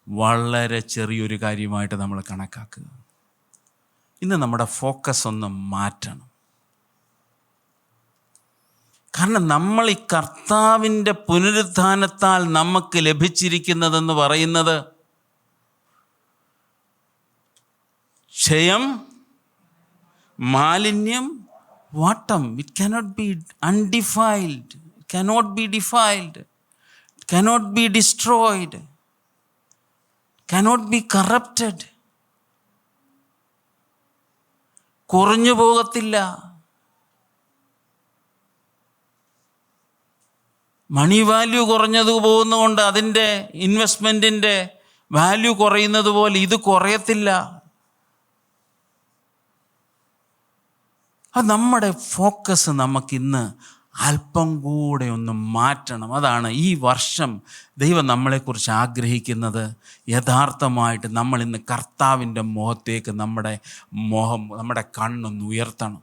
വളരെ ചെറിയൊരു കാര്യമായിട്ട് നമ്മൾ കണക്കാക്കുക. ഇന്ന് നമ്മുടെ ഫോക്കസ് ഒന്ന് മാറ്റണം. കാരണം നമ്മൾ ഈ കർത്താവിൻ്റെ പുനരുത്ഥാനത്താൽ നമുക്ക് ലഭിച്ചിരിക്കുന്നതെന്ന് പറയുന്നത് ക്ഷയം, മാലിന്യം, വാട്ടം. It cannot be undefiled, it cannot be defiled, it cannot be destroyed, cannot be corrupted. കുറഞ്ഞു പോകത്തില്ല. മണി വാല്യൂ കുറഞ്ഞത് പോകുന്നതുകൊണ്ട് അതിൻ്റെ ഇൻവെസ്റ്റ്മെൻറ്റിൻ്റെ വാല്യൂ കുറയുന്നത് പോലെ ഇത് കുറയത്തില്ല. അത് നമ്മുടെ ഫോക്കസ് നമുക്കിന്ന് അല്പം കൂടെ ഒന്ന് മാറ്റണം. അതാണ് ഈ വർഷം ദൈവം നമ്മളെക്കുറിച്ച് ആഗ്രഹിക്കുന്നത്. യഥാർത്ഥമായിട്ട് നമ്മൾ ഇന്ന് കർത്താവിൻ്റെ മുഖത്തേക്ക് നമ്മുടെ കണ്ണൊന്ന് ഉയർത്തണം.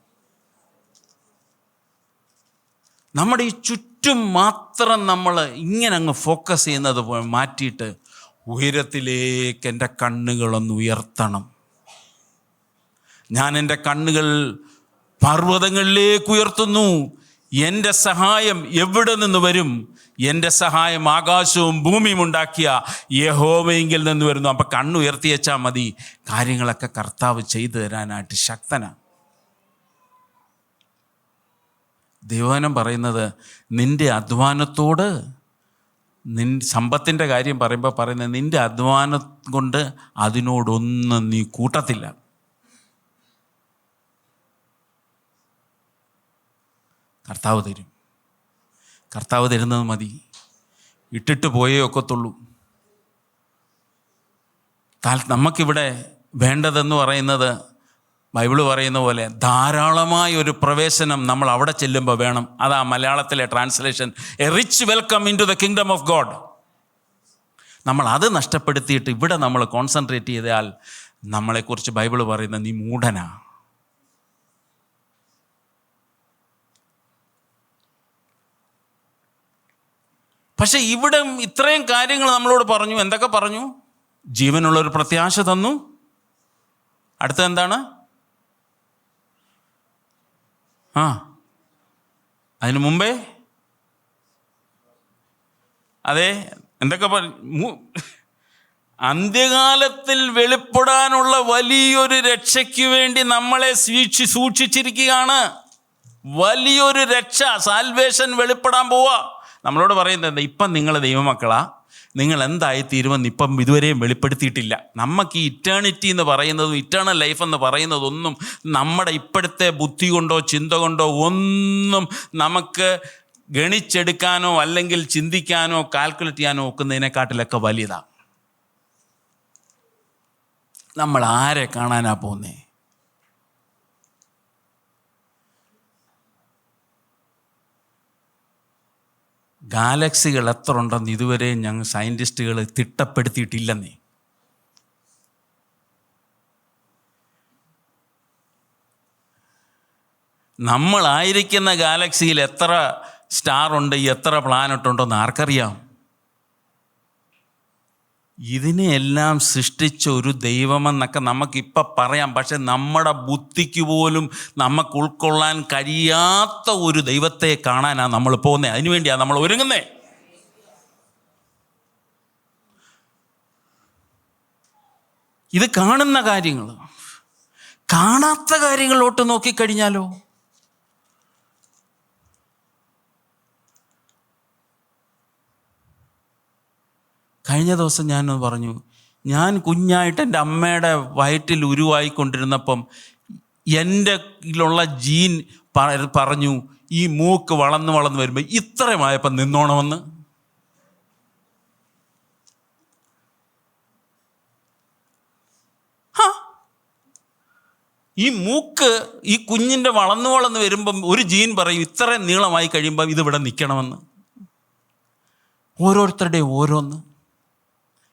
നമ്മുടെ ഈ ചുറ്റും മാത്രം നമ്മൾ ഇങ്ങനെ അങ്ങ് ഫോക്കസ് ചെയ്യുന്നത് മാറ്റിയിട്ട് ഉയരത്തിലേക്ക് എൻ്റെ കണ്ണുകളൊന്ന് ഉയർത്തണം. ഞാൻ എൻ്റെ കണ്ണുകൾ പർവ്വതങ്ങളിലേക്ക് ഉയർത്തുന്നു. എൻ്റെ സഹായം എവിടെ നിന്ന് വരും? എൻ്റെ സഹായം ആകാശവും ഭൂമിയും ഉണ്ടാക്കിയ യഹോവയെങ്കിൽ നിന്ന് വരുന്നു. അപ്പം കണ്ണുയർത്തി വെച്ചാൽ മതി, കാര്യങ്ങളൊക്കെ കർത്താവ് ചെയ്തു തരാനായിട്ട് ശക്തനാണ്. ദൈവവചനം പറയുന്നത് നിൻ്റെ അധ്വാനത്തോട്, സമ്പത്തിൻ്റെ കാര്യം പറയുമ്പോൾ പറയുന്നത് നിൻ്റെ അധ്വാനം കൊണ്ട് അതിനോടൊന്നും നീ കൂട്ടത്തില്ല. കർത്താവ് തരും. കർത്താവ് തരുന്നത് മതി. ഇട്ടിട്ട് പോയേ ഒക്കത്തുള്ളൂ. നമുക്കിവിടെ വേണ്ടതെന്ന് പറയുന്നത് ബൈബിള് പറയുന്ന പോലെ ധാരാളമായ ഒരു പ്രവേശനം നമ്മൾ അവിടെ ചെല്ലുമ്പോൾ വേണം. അതാ മലയാളത്തിലെ translation, a rich welcome in to the kingdom of God. നമ്മൾ അത് നഷ്ടപ്പെടുത്തിയിട്ട് ഇവിടെ നമ്മൾ കോൺസെൻട്രേറ്റ് ചെയ്താൽ നമ്മളെക്കുറിച്ച് ബൈബിള് പറയുന്ന നീ മൂഢനാ. പക്ഷെ ഇവിടെ ഇത്രയും കാര്യങ്ങൾ നമ്മളോട് പറഞ്ഞു. എന്തൊക്കെ പറഞ്ഞു? ജീവനുള്ളൊരു പ്രത്യാശ തന്നു. അടുത്തതെന്താണ്? അതിനു മുമ്പേ അതെ എന്തൊക്കെ പറഞ്ഞു? അന്ത്യകാലത്തിൽ വെളിപ്പെടാനുള്ള വലിയൊരു രക്ഷയ്ക്ക് വേണ്ടി നമ്മളെ സൂക്ഷിച്ചിരിക്കുകയാണ്. വലിയൊരു രക്ഷ, സാൽവേഷൻ വെളിപ്പെടാൻ പോവാ. നമ്മളോട് പറയുന്നത് ഇപ്പം നിങ്ങൾ ദൈവമക്കളാ, നിങ്ങൾ എന്തായിത്തീരുമെന്ന് ഇപ്പം ഇതുവരെയും വെളിപ്പെടുത്തിയിട്ടില്ല. നമുക്ക് ഈ ഇറ്റേണിറ്റി എന്ന് പറയുന്നതും ഇറ്റേണൽ ലൈഫ് എന്ന് പറയുന്നതൊന്നും നമ്മുടെ ഇപ്പോഴത്തെ ബുദ്ധി കൊണ്ടോ ചിന്ത കൊണ്ടോ ഒന്നും നമുക്ക് ഗണിച്ചെടുക്കാനോ അല്ലെങ്കിൽ ചിന്തിക്കാനോ കാൽക്കുലേറ്റ് ചെയ്യാനോ ഒക്കുന്നതിനെക്കാട്ടിലൊക്കെ വലുതാണ്. നമ്മൾ ആരെ കാണാനാ പോകുന്നേ? ഗാലക്സികൾ എത്ര ഉണ്ടെന്ന് ഇതുവരെ ഞങ്ങൾ സയൻറ്റിസ്റ്റുകൾ തിട്ടപ്പെടുത്തിയിട്ടില്ലെന്നേ. നമ്മളായിരിക്കുന്ന ഗാലക്സിയിൽ എത്ര സ്റ്റാർ ഉണ്ട്, എത്ര പ്ലാനറ്റ് ഉണ്ടെന്ന് ആർക്കറിയാം? ഇതിനെയെല്ലാം സൃഷ്ടിച്ച ഒരു ദൈവമെന്നൊക്കെ നമുക്കിപ്പം പറയാം. പക്ഷെ നമ്മുടെ ബുദ്ധിക്ക് പോലും നമുക്ക് ഉൾക്കൊള്ളാൻ കഴിയാത്ത ഒരു ദൈവത്തെ കാണാനാണ് നമ്മൾ പോകുന്നത്. അതിനുവേണ്ടിയാണ് നമ്മൾ ഒരുങ്ങുന്നത്. ഇത് കാണുന്ന കാര്യങ്ങൾ, കാണാത്ത കാര്യങ്ങളിലോട്ട് നോക്കിക്കഴിഞ്ഞാലോ കഴിഞ്ഞ ദിവസം ഞാനൊന്ന് പറഞ്ഞു, ഞാൻ കുഞ്ഞായിട്ട് എൻ്റെ അമ്മയുടെ വയറ്റിൽ ഉരുവായിക്കൊണ്ടിരുന്നപ്പം എൻ്റെ ിലുള്ള ജീൻ പറഞ്ഞു ഈ മൂക്ക് വളർന്ന് വരുമ്പോൾ ഇത്രയുമായപ്പം നിന്നോണമെന്ന്. ഈ മൂക്ക് ഈ കുഞ്ഞിൻ്റെ വളർന്ന് വരുമ്പം ഒരു ജീൻ പറയും ഇത്രയും നീളമായി കഴിയുമ്പം ഇതിവിടെ നിൽക്കണമെന്ന്. ഓരോരുത്തരുടെയും ഓരോന്ന്.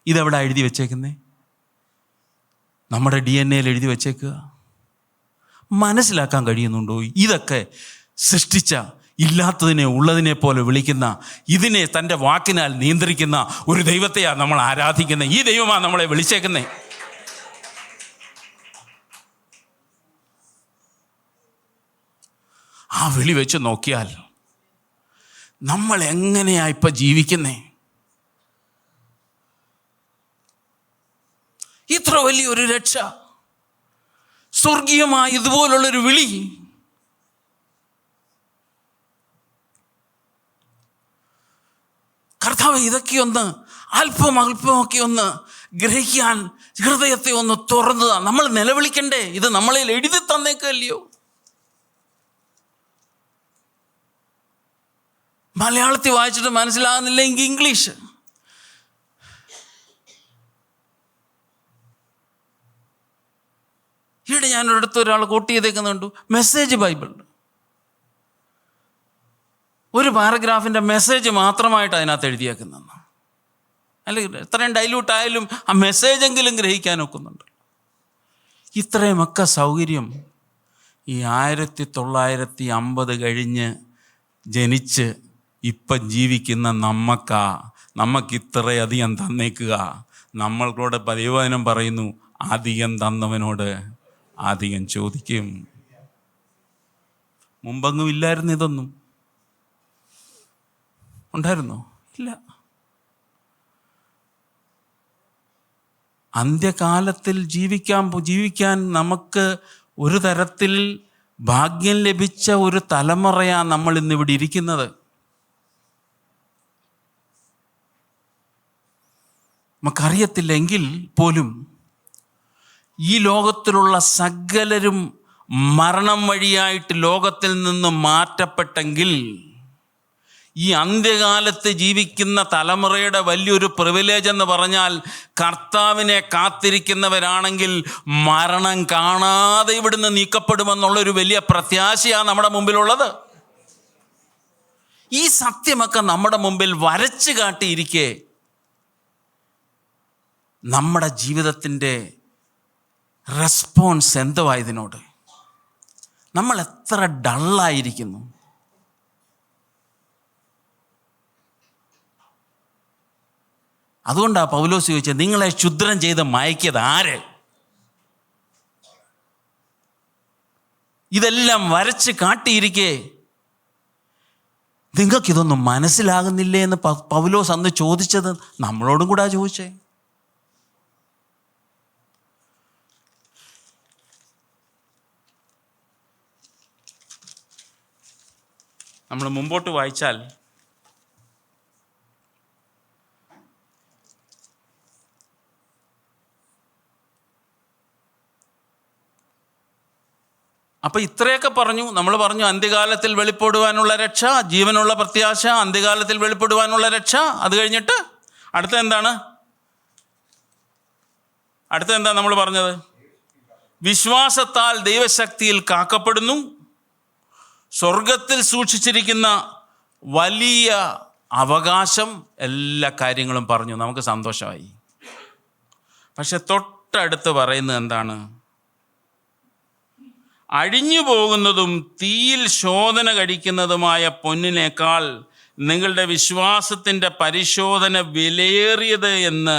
ഇതെവിടെ എഴുതി വച്ചേക്കുന്നേ? നമ്മുടെ DNA എഴുതി വച്ചേക്കുക. മനസ്സിലാക്കാൻ കഴിയുന്നുണ്ടോ? ഇതൊക്കെ സൃഷ്ടിച്ച, ഇല്ലാത്തതിനെ ഉള്ളതിനെ പോലെ വിളിക്കുന്ന, ഇതിനെ തൻ്റെ വാക്കിനാൽ നിയന്ത്രിക്കുന്ന ഒരു ദൈവത്തെയാണ് നമ്മൾ ആരാധിക്കുന്നത്. ഈ ദൈവമാണ് നമ്മളെ വിളിച്ചേക്കുന്നത്. ആ വിളി വെച്ച് നോക്കിയാൽ നമ്മൾ എങ്ങനെയാ ഇപ്പം ജീവിക്കുന്നേ? ഇത്ര വലിയൊരു രക്ഷ, സ്വർഗീയമായ ഇതുപോലുള്ളൊരു വിളി. കർത്താവ് ഇതൊക്കെയൊന്ന് അല്പമൊക്കെ ഒന്ന് ഗ്രഹിക്കാൻ ഹൃദയത്തെ ഒന്ന് തുറന്നതാ. നമ്മൾ നിലവിളിക്കണ്ടേ? ഇത് നമ്മളെ എഴുതി തന്നേക്കല്ലയോ? മലയാളത്തിൽ വായിച്ചിട്ട് മനസ്സിലാകുന്നില്ലെങ്കിൽ ഇംഗ്ലീഷ്. ഇവിടെ ഞാനൊരിടത്ത് ഒരാൾ കോട്ട് ചെയ്തേക്കുന്നുണ്ട്, മെസ്സേജ് ബൈബിൾ. ഒരു പാരഗ്രാഫിൻ്റെ മെസ്സേജ് മാത്രമായിട്ട് അതിനകത്ത് എഴുതിയേക്കുന്നെന്ന്. അല്ലെങ്കിൽ എത്രയും ഡൈല്യൂട്ടായാലും ആ മെസ്സേജെങ്കിലും ഗ്രഹിക്കാൻ ഒക്കുന്നുണ്ട്. ഇത്രയുമൊക്കെ സൗകര്യം ഈ 1950 കഴിഞ്ഞ് ജനിച്ച് ഇപ്പം ജീവിക്കുന്ന നമുക്കിത്രയധികം തന്നേക്കുക. നമ്മൾക്കൂടെ ദൈവവചനം പറയുന്നു, അധികം തന്നവനോട് അധികം ചോദിക്കും. മുമ്പെങ്ങും ഇല്ലായിരുന്നു ഇതൊന്നും. ഉണ്ടായിരുന്നോ? ഇല്ല. അന്ത്യകാലത്തിൽ ജീവിക്കാൻ നമുക്ക് ഒരു തരത്തിൽ ഭാഗ്യം ലഭിച്ച ഒരു തലമുറയാണ് നമ്മൾ ഇന്നിവിടെ ഇരിക്കുന്നത്. നമുക്കറിയത്തില്ലെങ്കിൽ പോലും ഈ ലോകത്തിലുള്ള സകലരും മരണം വഴിയായിട്ട് ലോകത്തിൽ നിന്ന് മാറ്റപ്പെട്ടെങ്കിൽ ഈ അന്ത്യകാലത്ത് ജീവിക്കുന്ന തലമുറയുടെ വലിയൊരു പ്രിവിലേജ് എന്ന് പറഞ്ഞാൽ കർത്താവിനെ കാത്തിരിക്കുന്നവരാണെങ്കിൽ മരണം കാണാതെ ഇവിടുന്ന് നീക്കപ്പെടുമെന്നുള്ളൊരു വലിയ പ്രത്യാശയാണ് നമ്മുടെ മുമ്പിലുള്ളത്. ഈ സത്യമൊക്കെ നമ്മുടെ മുമ്പിൽ വരച്ചു കാട്ടിയിരിക്കെ നമ്മുടെ ജീവിതത്തിൻ്റെ റെസ്പോൺസ് എന്തുവാ ഇതിനോട്? നമ്മൾ എത്ര ഡള്ളായിരിക്കുന്നു. അതുകൊണ്ടാണ് പൗലോസ് ചോദിച്ചത്, നിങ്ങളെ ക്ഷുദ്രം ചെയ്ത് മയക്കിയത് ആര്? ഇതെല്ലാം വരച്ച് കാട്ടിയിരിക്കെ നിങ്ങൾക്കിതൊന്നും മനസ്സിലാകുന്നില്ലേ എന്ന് പൗലോസ് അന്ന് ചോദിച്ചത് നമ്മളോടും കൂടെ ചോദിച്ചേ. നമ്മൾ മുമ്പോട്ട് വായിച്ചാൽ അപ്പം ഇത്രയൊക്കെ പറഞ്ഞു. നമ്മൾ പറഞ്ഞു അന്ത്യകാലത്തിൽ വെളിപ്പെടുവാനുള്ള രക്ഷ, ജീവനുള്ള പ്രത്യാശ, അന്ത്യകാലത്തിൽ വെളിപ്പെടുവാനുള്ള രക്ഷ. അത് കഴിഞ്ഞിട്ട് അടുത്ത എന്താണ് നമ്മൾ പറഞ്ഞത്? വിശ്വാസത്താൽ ദൈവശക്തിയിൽ കാക്കപ്പെടുന്നു. സ്വർഗത്തിൽ സൂക്ഷിച്ചിരിക്കുന്ന വലിയ അവകാശം. എല്ലാ കാര്യങ്ങളും പറഞ്ഞു, നമുക്ക് സന്തോഷമായി. പക്ഷെ തൊട്ടടുത്ത് പറയുന്നത് എന്താണ്? അഴിഞ്ഞു പോകുന്നതും തീയിൽ ശോധന കഴിക്കുന്നതുമായ പൊന്നിനേക്കാൾ നിങ്ങളുടെ വിശ്വാസത്തിൻ്റെ പരിശോധന വിലയേറിയത് എന്ന്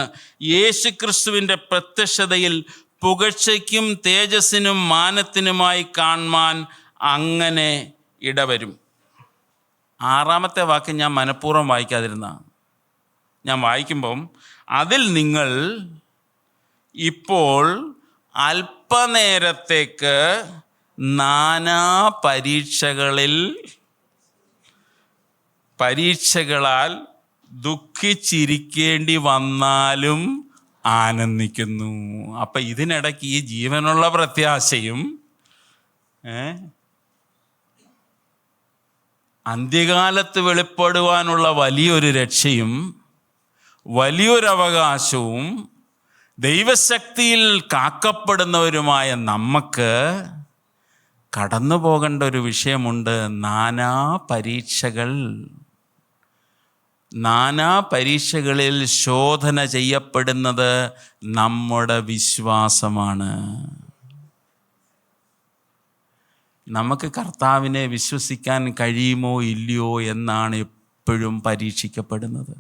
യേശുക്രിസ്തുവിൻ്റെ പ്രത്യക്ഷതയിൽ പുകഴ്ചയ്ക്കും തേജസ്സിനും മാനത്തിനുമായി കാണുവാൻ അങ്ങനെ ഇടവരും. 6-ാമത്തെ വാക്ക് ഞാൻ മനഃപൂർവ്വം വായിക്കാതിരുന്ന, ഞാൻ വായിക്കുമ്പം അതിൽ നിങ്ങൾ ഇപ്പോൾ അല്പനേരത്തേക്ക് നാനാ പരീക്ഷകളാൽ ദുഃഖിച്ചിരിക്കേണ്ടി വന്നാലും ആനന്ദിക്കുന്നു. അപ്പം ഇതിനിടയ്ക്ക് ഈ ജീവനുള്ള പ്രത്യാശയും അന്ത്യകാലത്ത് വെളിപ്പെടുവാനുള്ള വലിയൊരു രക്ഷയും വലിയൊരു അവകാശവും ദൈവശക്തിയിൽ കാക്കപ്പെടുന്നവരുമായ നമുക്ക് കടന്നു പോകേണ്ട ഒരു വിഷയമുണ്ട്. നാനാ പരീക്ഷകളിൽ ശോധന ചെയ്യപ്പെടുന്നത് നമ്മുടെ വിശ്വാസമാണ്. നമുക്ക് കർത്താവിനെ വിശ്വസിക്കാൻ കഴിയുമോ ഇല്ലയോ എന്നാണ് എപ്പോഴും പരീക്ഷിക്കപ്പെടുന്നത്.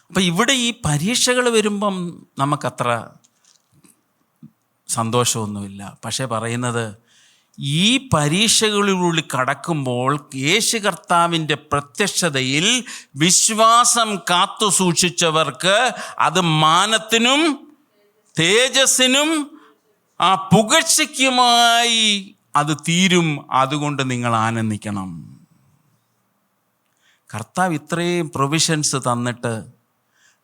അപ്പം ഇവിടെ ഈ പരീക്ഷകൾ വരുമ്പം നമുക്കത്ര സന്തോഷമൊന്നുമില്ല. പക്ഷേ പറയുന്നത് ഈ പരീക്ഷകളിലൂടെ കടക്കുമ്പോൾ യേശു കർത്താവിൻ്റെ പ്രത്യക്ഷതയിൽ വിശ്വാസം കാത്തു സൂക്ഷിച്ചവർക്ക് അത് മാനത്തിനും തേജസ്സിനും ആ പുകഴ്ചയ്ക്കുമായി അത് തീരും. അതുകൊണ്ട് നിങ്ങൾ ആനന്ദിക്കണം. കർത്താവ് ഇത്രയും പ്രൊവിഷൻസ് തന്നിട്ട്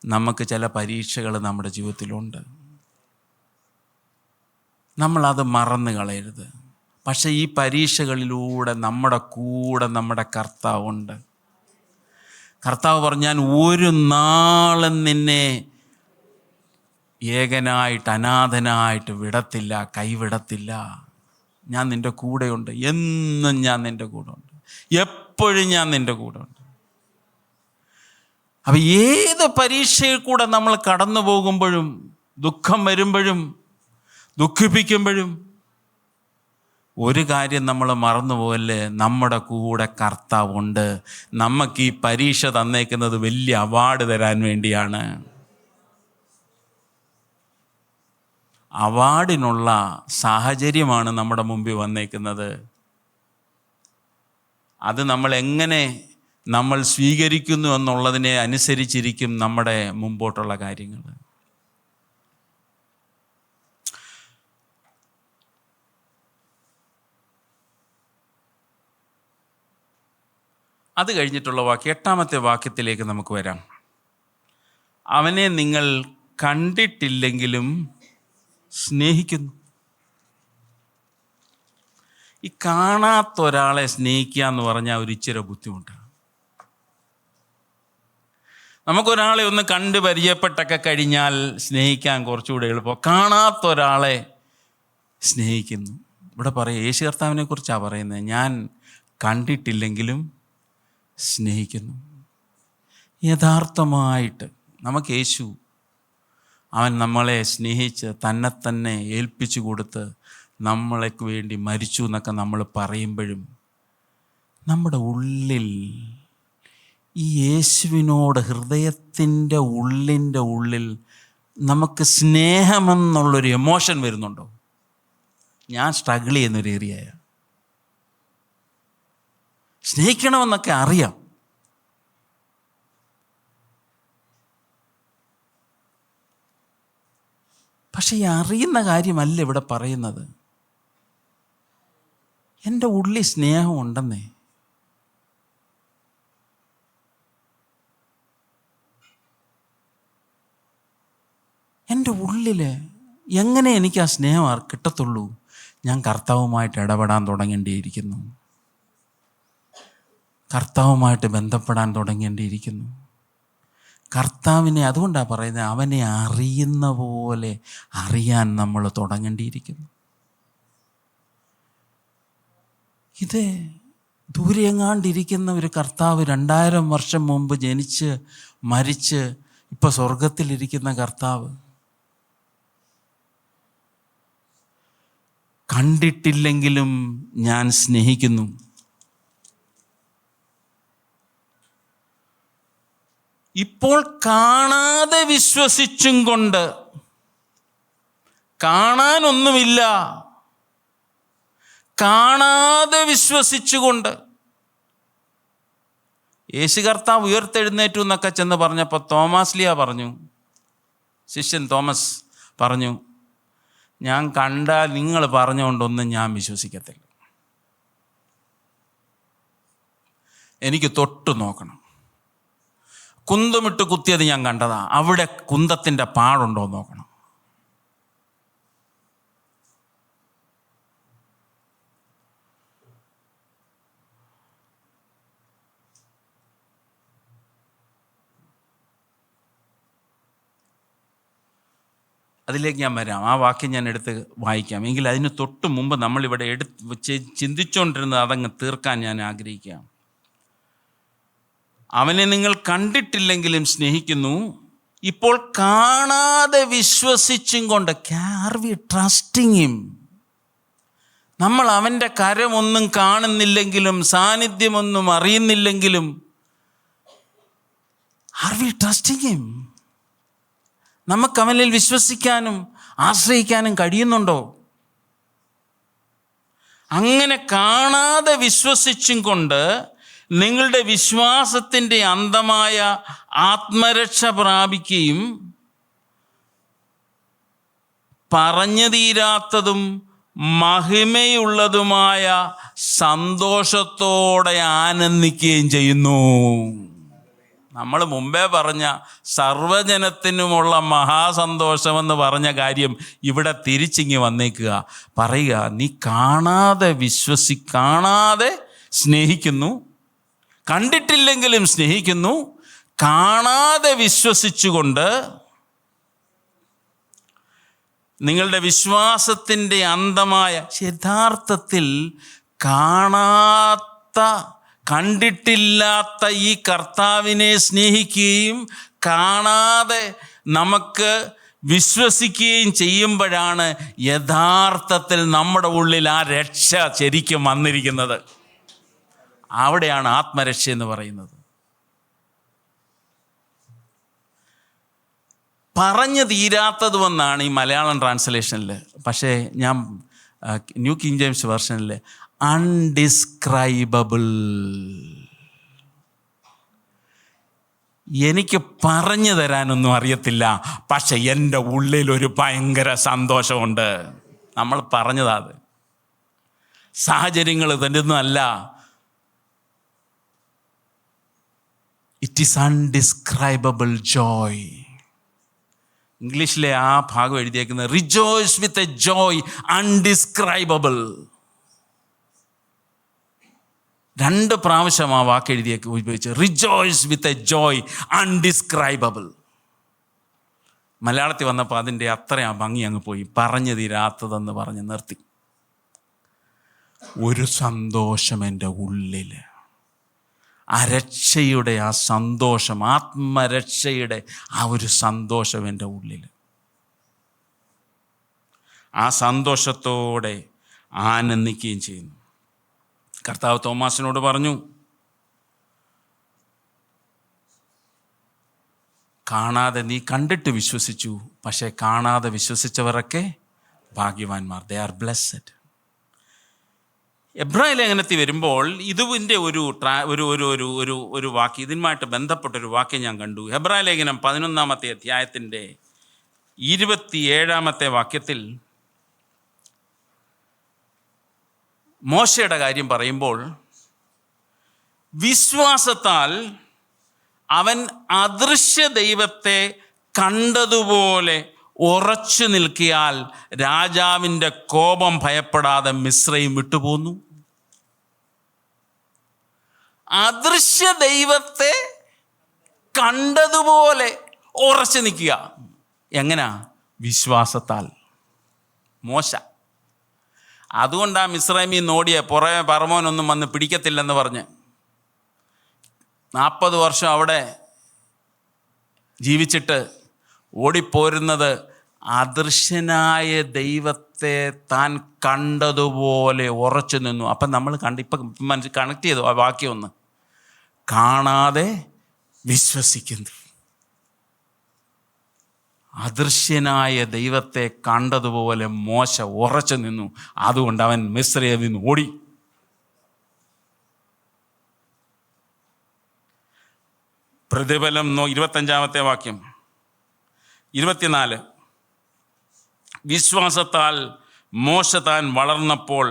നമുക്ക് ചില പരീക്ഷകൾ നമ്മുടെ ജീവിതത്തിലുണ്ട്. നമ്മളത് മറന്നു കളയരുത്. പക്ഷേ ഈ പരീക്ഷകളിലൂടെ നമ്മുടെ കൂടെ നമ്മുടെ കർത്താവുണ്ട്. കർത്താവ് പറഞ്ഞാൽ ഒരു നാളും നിന്നെ ഏകനായിട്ട് അനാഥനായിട്ട് വിടത്തില്ല, കൈവിടത്തില്ല. ഞാൻ നിൻ്റെ കൂടെയുണ്ട്. എന്നും ഞാൻ നിൻ്റെ കൂടെ ഉണ്ട്. എപ്പോഴും ഞാൻ നിൻ്റെ കൂടെ ഉണ്ട്. അപ്പം ഏത് പരീക്ഷയിൽ കൂടെ നമ്മൾ കടന്നു പോകുമ്പോഴും, ദുഃഖം വരുമ്പോഴും, ദുഃഖിപ്പിക്കുമ്പോഴും, ഒരു കാര്യം നമ്മൾ മറന്നുപോകല്ലേ, നമ്മുടെ കൂടെ കർത്താവുണ്ട്. നമുക്ക് ഈ പരീക്ഷ തന്നേക്കുന്നത് വലിയ അവാർഡ് തരാൻ വേണ്ടിയാണ്. അവാർഡിനുള്ള സാഹചര്യമാണ് നമ്മുടെ മുമ്പിൽ വന്നേക്കുന്നത്. അത് നമ്മൾ സ്വീകരിക്കുന്നു എന്നുള്ളതിനെ അനുസരിച്ചിരിക്കും നമ്മുടെ മുമ്പോട്ടുള്ള കാര്യങ്ങൾ. അത് കഴിഞ്ഞിട്ടുള്ള വാക്യം, 8-ാമത്തെ വാക്യത്തിലേക്ക് നമുക്ക് വരാം. അവനെ നിങ്ങൾ കണ്ടിട്ടില്ലെങ്കിലും സ്നേഹിക്കുന്നു. ഈ കാണാത്ത ഒരാളെ സ്നേഹിക്കുക എന്ന് പറഞ്ഞാൽ ഒരു ഇച്ചിരി ബുദ്ധിമുട്ടാണ്. നമുക്കൊരാളെ ഒന്ന് കണ്ട് പരിചയപ്പെട്ടൊക്കെ കഴിഞ്ഞാൽ സ്നേഹിക്കാൻ കുറച്ചുകൂടെ എളുപ്പം. കാണാത്ത ഒരാളെ സ്നേഹിക്കുന്നു. ഇവിടെ യേശു കർത്താവിനെ കുറിച്ചാണ് പറയുന്നത്, ഞാൻ കണ്ടിട്ടില്ലെങ്കിലും സ്നേഹിക്കുന്നു. യഥാർത്ഥമായിട്ട് നമുക്ക് യേശു, അവൻ നമ്മളെ സ്നേഹിച്ച് തന്നെ ഏൽപ്പിച്ചു കൊടുത്ത് നമ്മളെക്ക് വേണ്ടി മരിച്ചു എന്നൊക്കെ നമ്മൾ പറയുമ്പോഴും നമ്മുടെ ഉള്ളിൽ ഈ യേശുവിനോട് ഹൃദയത്തിൻ്റെ ഉള്ളിൽ നമുക്ക് സ്നേഹമെന്നുള്ളൊരു എമോഷൻ വരുന്നുണ്ടോ? ഞാൻ സ്ട്രഗിൾ ചെയ്യുന്നൊരു ഏരിയയാണ്. സ്നേഹിക്കണമെന്നൊക്കെ അറിയാം, പക്ഷെ ഈ അറിയുന്ന കാര്യമല്ല ഇവിടെ പറയുന്നത്. എൻ്റെ ഉള്ളിൽ സ്നേഹം ഉണ്ടെന്നേ. എൻ്റെ ഉള്ളിൽ എങ്ങനെ എനിക്ക് ആ സ്നേഹം കിട്ടത്തുള്ളൂ? ഞാൻ കർത്താവുമായിട്ട് ഇടപെടാൻ തുടങ്ങേണ്ടിയിരിക്കുന്നു, കർത്താവുമായിട്ട് ബന്ധപ്പെടാൻ തുടങ്ങേണ്ടിയിരിക്കുന്നു. കർത്താവിനെ, അതുകൊണ്ടാണ് പറയുന്നത്, അവനെ അറിയുന്ന പോലെ അറിയാൻ നമ്മൾ തുടങ്ങേണ്ടിയിരിക്കുന്നു. ഇത് ദൂരെയെങ്ങാണ്ടിരിക്കുന്ന ഒരു കർത്താവ്, 2000 വർഷം മുമ്പ് ജനിച്ച് മരിച്ച് ഇപ്പോൾ സ്വർഗത്തിലിരിക്കുന്ന കർത്താവ്, കണ്ടിട്ടില്ലെങ്കിലും ഞാൻ സ്നേഹിക്കുന്നു. ഇപ്പോൾ കാണാതെ വിശ്വസിച്ചും കൊണ്ട്, കാണാനൊന്നുമില്ല, കാണാതെ വിശ്വസിച്ചുകൊണ്ട്. യേശു കർത്താവ് ഉയർത്തെഴുന്നേറ്റു എന്നൊക്കെ ചെന്ന് പറഞ്ഞപ്പോൾ തോമാസ്ലിയ പറഞ്ഞു, ശിഷ്യൻ തോമസ് പറഞ്ഞു, ഞാൻ കണ്ടാൽ നിങ്ങൾ പറഞ്ഞുകൊണ്ടൊന്നും ഞാൻ വിശ്വസിക്കത്തില്ല, എനിക്ക് തൊട്ട് നോക്കണം. കുന്തമിട്ട് കുത്തിയത് ഞാൻ കണ്ടതാ, അവിടെ കുന്തത്തിൻ്റെ പാടുണ്ടോ നോക്കണം. അതിലേക്ക് ഞാൻ വരാം. ആ വാക്യം ഞാൻ എടുത്ത് വായിക്കാം. എങ്കിൽ അതിന് തൊട്ട് മുമ്പ് നമ്മളിവിടെ ചിന്തിച്ചുകൊണ്ടിരുന്നത് അതങ്ങ് തീർക്കാൻ ഞാൻ ആഗ്രഹിക്കാം. അവനെ നിങ്ങൾ കണ്ടിട്ടില്ലെങ്കിലും സ്നേഹിക്കുന്നു, ഇപ്പോൾ കാണാതെ വിശ്വസിച്ചും കൊണ്ട്. Are we trusting him? നമ്മൾ അവൻ്റെ കരമൊന്നും കാണുന്നില്ലെങ്കിലും, സാന്നിധ്യമൊന്നും അറിയുന്നില്ലെങ്കിലും, ആർ വി ട്രസ്റ്റിംഗ് ഹിം? നമുക്ക് അവനിൽ വിശ്വസിക്കാനും ആശ്രയിക്കാനും കഴിയുന്നുണ്ടോ? അങ്ങനെ കാണാതെ വിശ്വസിച്ചും കൊണ്ട് നിങ്ങളുടെ വിശ്വാസത്തിൻ്റെ അന്തമായ ആത്മരക്ഷ പ്രാപിക്കുകയും പറഞ്ഞു തീരാത്തതും മഹിമയുള്ളതുമായ സന്തോഷത്തോടെ ആനന്ദിക്കുകയും ചെയ്യുന്നു. നമ്മൾ മുമ്പേ പറഞ്ഞ സർവജനത്തിനുമുള്ള മഹാസന്തോഷമെന്ന് പറഞ്ഞ കാര്യം ഇവിടെ തിരിച്ചിങ്ങി വന്നേക്കുക. പറയുക, നീ കാണാതെ കാണാതെ സ്നേഹിക്കുന്നു, കണ്ടിട്ടില്ലെങ്കിലും സ്നേഹിക്കുന്നു, കാണാതെ വിശ്വസിച്ചുകൊണ്ട് നിങ്ങളുടെ വിശ്വാസത്തിൻ്റെ അന്തമായ, യഥാർത്ഥത്തിൽ കണ്ടിട്ടില്ലാത്ത ഈ കർത്താവിനെ സ്നേഹിക്കുകയും കാണാതെ നമുക്ക് വിശ്വസിക്കുകയും ചെയ്യുമ്പോഴാണ് യഥാർത്ഥത്തിൽ നമ്മുടെ ഉള്ളിൽ ആ രക്ഷ ശരിക്കും വന്നിരിക്കുന്നത്. അവിടെയാണ് ആത്മരക്ഷ എന്ന് പറയുന്നത്. പറഞ്ഞു തീരാത്തതുമെന്നാണ് ഈ മലയാളം ട്രാൻസ്ലേഷനിൽ. പക്ഷേ ഞാൻ ന്യൂ കിങ് ജെയിംസ് വെർഷനിൽ അൺഡിസ്ക്രൈബിൾ, എനിക്ക് പറഞ്ഞു തരാനൊന്നും അറിയത്തില്ല, പക്ഷെ എൻ്റെ ഉള്ളിലൊരു ഭയങ്കര സന്തോഷമുണ്ട്. നമ്മൾ പറഞ്ഞതാ അത്. സാഹചര്യങ്ങൾ തരുന്നതല്ല. It is undescribable joy. ഇംഗ്ലീഷിലെ ആ ഭാഗം എഴുതിയേക്കുന്നത് rejoice with a joy undescribable. 2 പ്രാവശ്യം ആ വാക്ക് ഉപയോഗിച്ച് rejoice with a joy undescribable. മലയാളത്തിൽ വന്നപ്പോൾ അതിൻ്റെ അത്രയും ഭംഗി അങ്ങ് പോയി. പറഞ്ഞു തീരാത്തതെന്ന് പറഞ്ഞ് നിർത്തി. ഒരു സന്തോഷം എൻ്റെ ഉള്ളിൽ, ആ രക്ഷയുടെ ആ സന്തോഷം, ആത്മരക്ഷയുടെ ആ ഒരു സന്തോഷം എൻ്റെ ഉള്ളിൽ. ആ സന്തോഷത്തോടെ ആനന്ദിക്കുകയും ചെയ്യുന്നു. കർത്താവ് തോമാസിനോട് പറഞ്ഞു, കാണാതെ നീ കണ്ടിട്ട് വിശ്വസിച്ചു, പക്ഷേ കാണാതെ വിശ്വസിച്ചവരൊക്കെ ഭാഗ്യവാന്മാർ. They are blessed. എബ്രായ ലേഖനത്തിൽ വരുമ്പോൾ ഇതിൻ്റെ ഒരു വാക്യം, ഇതിനുമായിട്ട് ബന്ധപ്പെട്ടൊരു വാക്യം ഞാൻ കണ്ടു. എബ്രായ ലേഖനം 11-ാമത്തെ അധ്യായത്തിൻ്റെ 27-ാമത്തെ വാക്യത്തിൽ മോശയുടെ കാര്യം പറയുമ്പോൾ, വിശ്വാസത്താൽ അവൻ അദൃശ്യ ദൈവത്തെ കണ്ടതുപോലെ ഉറച്ചു നിൽക്കിയാൽ രാജാവിൻ്റെ കോപം ഭയപ്പെടാതെ മിസ്രയീം വിട്ടുപോന്നു. അദൃശ്യ ദൈവത്തെ കണ്ടതുപോലെ ഉറച്ചു നിൽക്കുക. എങ്ങനാ? വിശ്വാസത്താൽ. മോശ അതുകൊണ്ടാ മിസ്രയീമിൽ നിന്ന് ഓടിയ പുറമെ പറമോനൊന്നും വന്ന് പിടിക്കത്തില്ലെന്ന് പറഞ്ഞ് 40 വർഷം അവിടെ ജീവിച്ചിട്ട് ഓടിപ്പോരുന്നത്. അദൃശ്യനായ ദൈവത്തെ താൻ കണ്ടതുപോലെ ഉറച്ചു നിന്നു. അപ്പം നമ്മൾ ഇപ്പം കണക്ട് ചെയ്തു ആ വാക്യം ഒന്ന്. കാണാതെ വിശ്വസിക്കുന്നു. അദൃശ്യനായ ദൈവത്തെ കണ്ടതുപോലെ മോശ ഉറച്ചു നിന്നു. അതുകൊണ്ട് അവൻ മിസ്രയീമിൽ നിന്ന് ഓടി. പ്രതിഫലം 25-ാമത്തെ വാക്യം 24. വിശ്വാസത്താൽ മോശ താൻ വളർന്നപ്പോൾ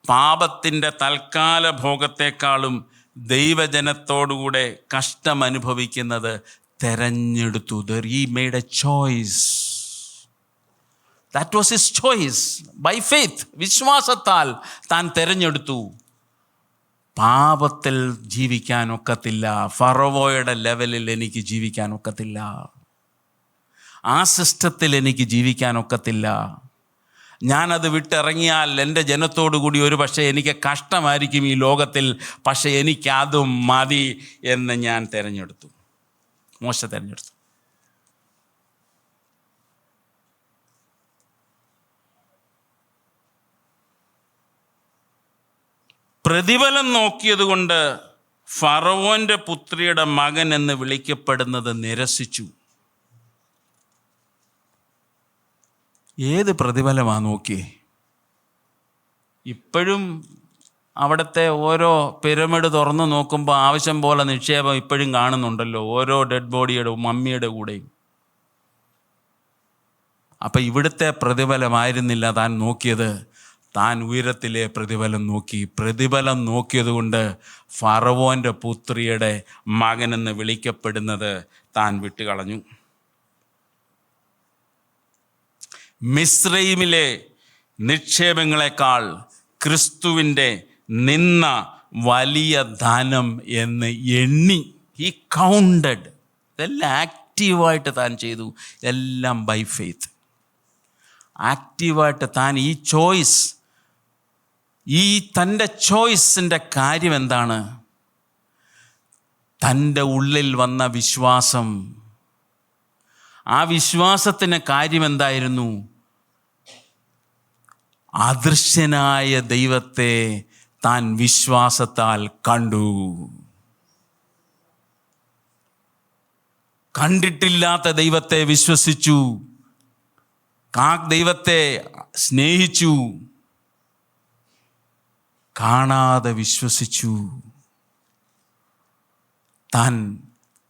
പാപത്തിൻ്റെ തൽക്കാല ഭോഗത്തെക്കാളും ദൈവജനത്തോടുകൂടെ കഷ്ടമനുഭവിക്കുന്നത് തെരഞ്ഞെടുത്തു. He made a choice. That was his choice. By faith, വിശ്വാസത്താൽ താൻ തെരഞ്ഞെടുത്തു. പാപത്തിൽ ജീവിക്കാനൊക്കത്തില്ല. ഫറവോയുടെ ലെവലിൽ എനിക്ക് ജീവിക്കാനൊക്കത്തില്ല. ആ സിസ്റ്റത്തിൽ എനിക്ക് ജീവിക്കാനൊക്കത്തില്ല. ഞാനത് വിട്ടിറങ്ങിയാൽ എൻ്റെ ജനത്തോടു കൂടി ഒരു പക്ഷേ എനിക്ക് കഷ്ടമായിരിക്കും ഈ ലോകത്തിൽ. പക്ഷേ എനിക്കതും മതി എന്ന് ഞാൻ തിരഞ്ഞെടുത്തു. മോശ തിരഞ്ഞെടുത്തു. പ്രതിഫലം നോക്കിയത് കൊണ്ട് ഫറവോൻ്റെ പുത്രിയുടെ മകൻ എന്ന് വിളിക്കപ്പെടുന്നത് നിരസിച്ചു. ഏത് പ്രതിഫലമാണ് നോക്കിയേ? ഇപ്പോഴും അവിടുത്തെ ഓരോ പിരമിഡ് തുറന്നു നോക്കുമ്പോൾ ആവശ്യം പോലെ നിക്ഷേപം ഇപ്പോഴും കാണുന്നുണ്ടല്ലോ, ഓരോ ഡെഡ് ബോഡിയുടെ മമ്മിയുടെ കൂടെയും. അപ്പം ഇവിടുത്തെ പ്രതിഫലമായിരുന്നില്ല താൻ നോക്കിയത്. താൻ ഉയരത്തിലെ പ്രതിഫലം നോക്കി. പ്രതിഫലം നോക്കിയത് കൊണ്ട് ഫറവോൻ്റെ പുത്രിയുടെ മകനെന്ന് വിളിക്കപ്പെടുന്നത് താൻ വിട്ടുകളഞ്ഞു. മിസ്രയീമിലെ നിക്ഷേപങ്ങളെക്കാൾ ക്രിസ്തുവിൻ്റെ നിന്ന വലിയ ധനം എന്ന് എണ്ണി. He counted. ഇതെല്ലാം ആക്റ്റീവായിട്ട് താൻ ചെയ്തു. എല്ലാം ബൈ ഫെയ്ത്ത്. ആക്റ്റീവായിട്ട് താൻ ഈ ചോയ്സ്, ഈ തൻ്റെ ചോയ്സിൻ്റെ കാര്യം എന്താണ്? തൻ്റെ ഉള്ളിൽ വന്ന വിശ്വാസം. ആ വിശ്വാസത്തിന് കാര്യം എന്തായിരുന്നു? അദൃശ്യനായ ദൈവത്തെ താൻ വിശ്വാസത്താൽ കണ്ടു. കണ്ടിട്ടില്ലാത്ത ദൈവത്തെ വിശ്വസിച്ചു, ദൈവത്തെ സ്നേഹിച്ചു, കാണാതെ വിശ്വസിച്ചു.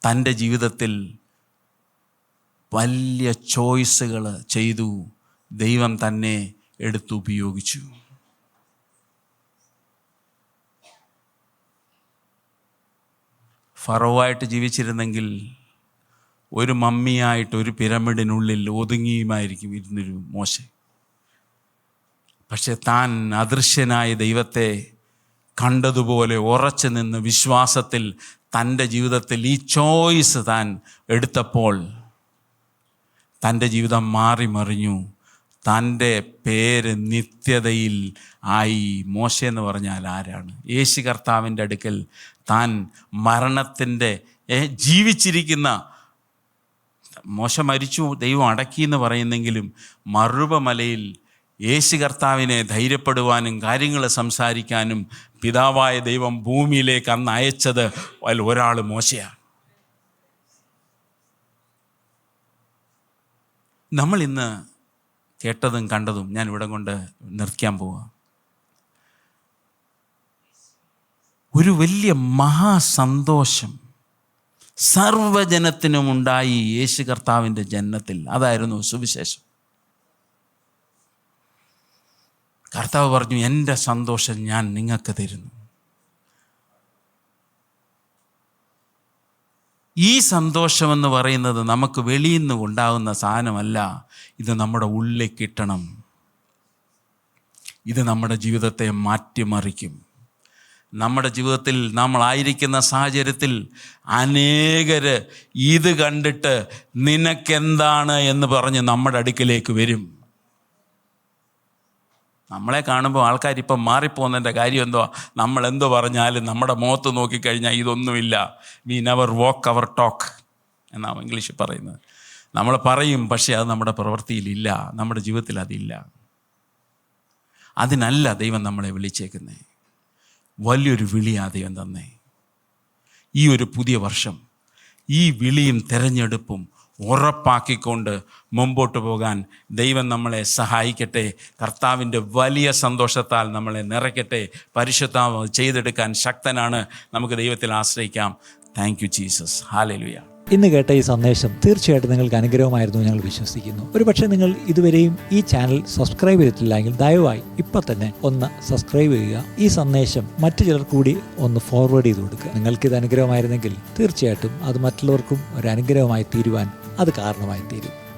തൻ്റെ ജീവിതത്തിൽ വലിയ ചോയ്സുകൾ ചെയ്തു. ദൈവം തന്നെ എടുത്തുപയോഗിച്ചു. ഫറോവായിട്ട് ജീവിച്ചിരുന്നെങ്കിൽ ഒരു മമ്മിയായിട്ട് ഒരു പിരമിഡിനുള്ളിൽ ഒതുങ്ങിയുമായിരിക്കും ഇരുന്നൊരു മോശെ. പക്ഷെ താൻ അദൃശ്യനായ ദൈവത്തെ കണ്ടതുപോലെ ഉറച്ചു നിന്ന് വിശ്വാസത്തിൽ തൻ്റെ ജീവിതത്തിൽ ഈ ചോയ്സ് താൻ എടുത്തപ്പോൾ തൻ്റെ ജീവിതം മാറി മറിഞ്ഞു. തൻ്റെ പേര് നിത്യതയിൽ ആയി. മോശെ എന്ന് പറഞ്ഞാൽ ആരാണ്? യേശു കർത്താവിൻ്റെ അടുക്കൽ താൻ മരണത്തിൻ്റെ ജീവിച്ചിരിക്കുന്ന, മോശ മരിച്ചു, ദൈവം അടക്കി എന്ന് പറയുന്നെങ്കിലും മറുപമലയിൽ യേശു കർത്താവിനെ ധൈര്യപ്പെടുവാനും കാര്യങ്ങൾ സംസാരിക്കാനും പിതാവായ ദൈവം ഭൂമിയിലേക്ക് അന്ന് അയച്ചത് ഒരാൾ മോശയാണ്. നമ്മൾ ഇന്ന് കേട്ടതും കണ്ടതും ഞാൻ ഇവിടെ കൊണ്ട് നിർത്താൻ പോവാം. ഒരു വലിയ മഹാസന്തോഷം സർവ്വജനത്തിനുമുണ്ടായി യേശു കർത്താവിൻ്റെ ജനനത്തിൽ. അതായിരുന്നു സുവിശേഷം. കർത്താവ് പറഞ്ഞു, എൻ്റെ സന്തോഷം ഞാൻ നിങ്ങൾക്ക് തരുന്നു. ഈ സന്തോഷമെന്ന് പറയുന്നത് നമുക്ക് വെളിയിൽ നിന്ന് ഉണ്ടാകുന്ന സാധനമല്ല. ഇത് നമ്മുടെ ഉള്ളിൽ കിട്ടണം. ഇത് നമ്മുടെ ജീവിതത്തെ മാറ്റിമറിക്കും. നമ്മുടെ ജീവിതത്തിൽ നമ്മളായിരിക്കുന്ന സാഹചര്യത്തിൽ അനേകർ ഇത് കണ്ടിട്ട് നിനക്കെന്താണ് എന്ന് പറഞ്ഞ് നമ്മുടെ അടുക്കിലേക്ക് വരും. നമ്മളെ കാണുമ്പോൾ ആൾക്കാരിപ്പം മാറിപ്പോകുന്നതിൻ്റെ കാര്യം എന്തോ, നമ്മളെന്തോ പറഞ്ഞാലും നമ്മുടെ മുഖത്ത് നോക്കിക്കഴിഞ്ഞാൽ ഇതൊന്നുമില്ല. We never walk our talk എന്നാണ് ഇംഗ്ലീഷിൽ പറയുന്നത്. നമ്മൾ പറയും, പക്ഷേ അത് നമ്മുടെ പ്രവൃത്തിയിലില്ല, നമ്മുടെ ജീവിതത്തിൽ അതില്ല. അതിനല്ല ദൈവം നമ്മളെ വിളിച്ചേക്കുന്നത്. വലിയൊരു വിളിയാണ് ദൈവം തന്നേ. ഈ ഒരു പുതിയ വർഷം ഈ വിളിയും തെരഞ്ഞെടുപ്പും ഉറപ്പാക്കിക്കൊണ്ട് മുമ്പോട്ട് പോകാൻ ദൈവം നമ്മളെ സഹായിക്കട്ടെ. കർത്താവിൻ്റെ വലിയ സന്തോഷത്താൽ നമ്മളെ നിറയ്ക്കട്ടെ. പരിശുദ്ധാത്മാവ് ചെയ്തെടുക്കാൻ ശക്തനാണ്. നമുക്ക് ദൈവത്തിൽ ആശ്രയിക്കാം. Thank you Jesus. ഹല്ലേലൂയ. ഇന്ന് കേട്ട ഈ സന്ദേശം തീർച്ചയായിട്ടും നിങ്ങൾക്ക് അനുഗ്രഹമായിരുന്നു ഞങ്ങൾ വിശ്വസിക്കുന്നു. ഒരുപക്ഷെ നിങ്ങൾ ഇതുവരെയും ഈ ചാനൽ സബ്സ്ക്രൈബ് ചെയ്തിട്ടില്ലെങ്കിൽ ദയവായി ഇപ്പം തന്നെ ഒന്ന് സബ്സ്ക്രൈബ് ചെയ്യുക. ഈ സന്ദേശം മറ്റു ചിലർ കൂടി ഒന്ന് ഫോർവേഡ് ചെയ്ത് കൊടുക്കുക. നിങ്ങൾക്കിത് അനുഗ്രഹമായിരുന്നെങ്കിൽ തീർച്ചയായിട്ടും അത് മറ്റുള്ളവർക്കും ഒരു അനുഗ്രഹമായി തീരുവാൻ അത് കാരണമായി തീരും.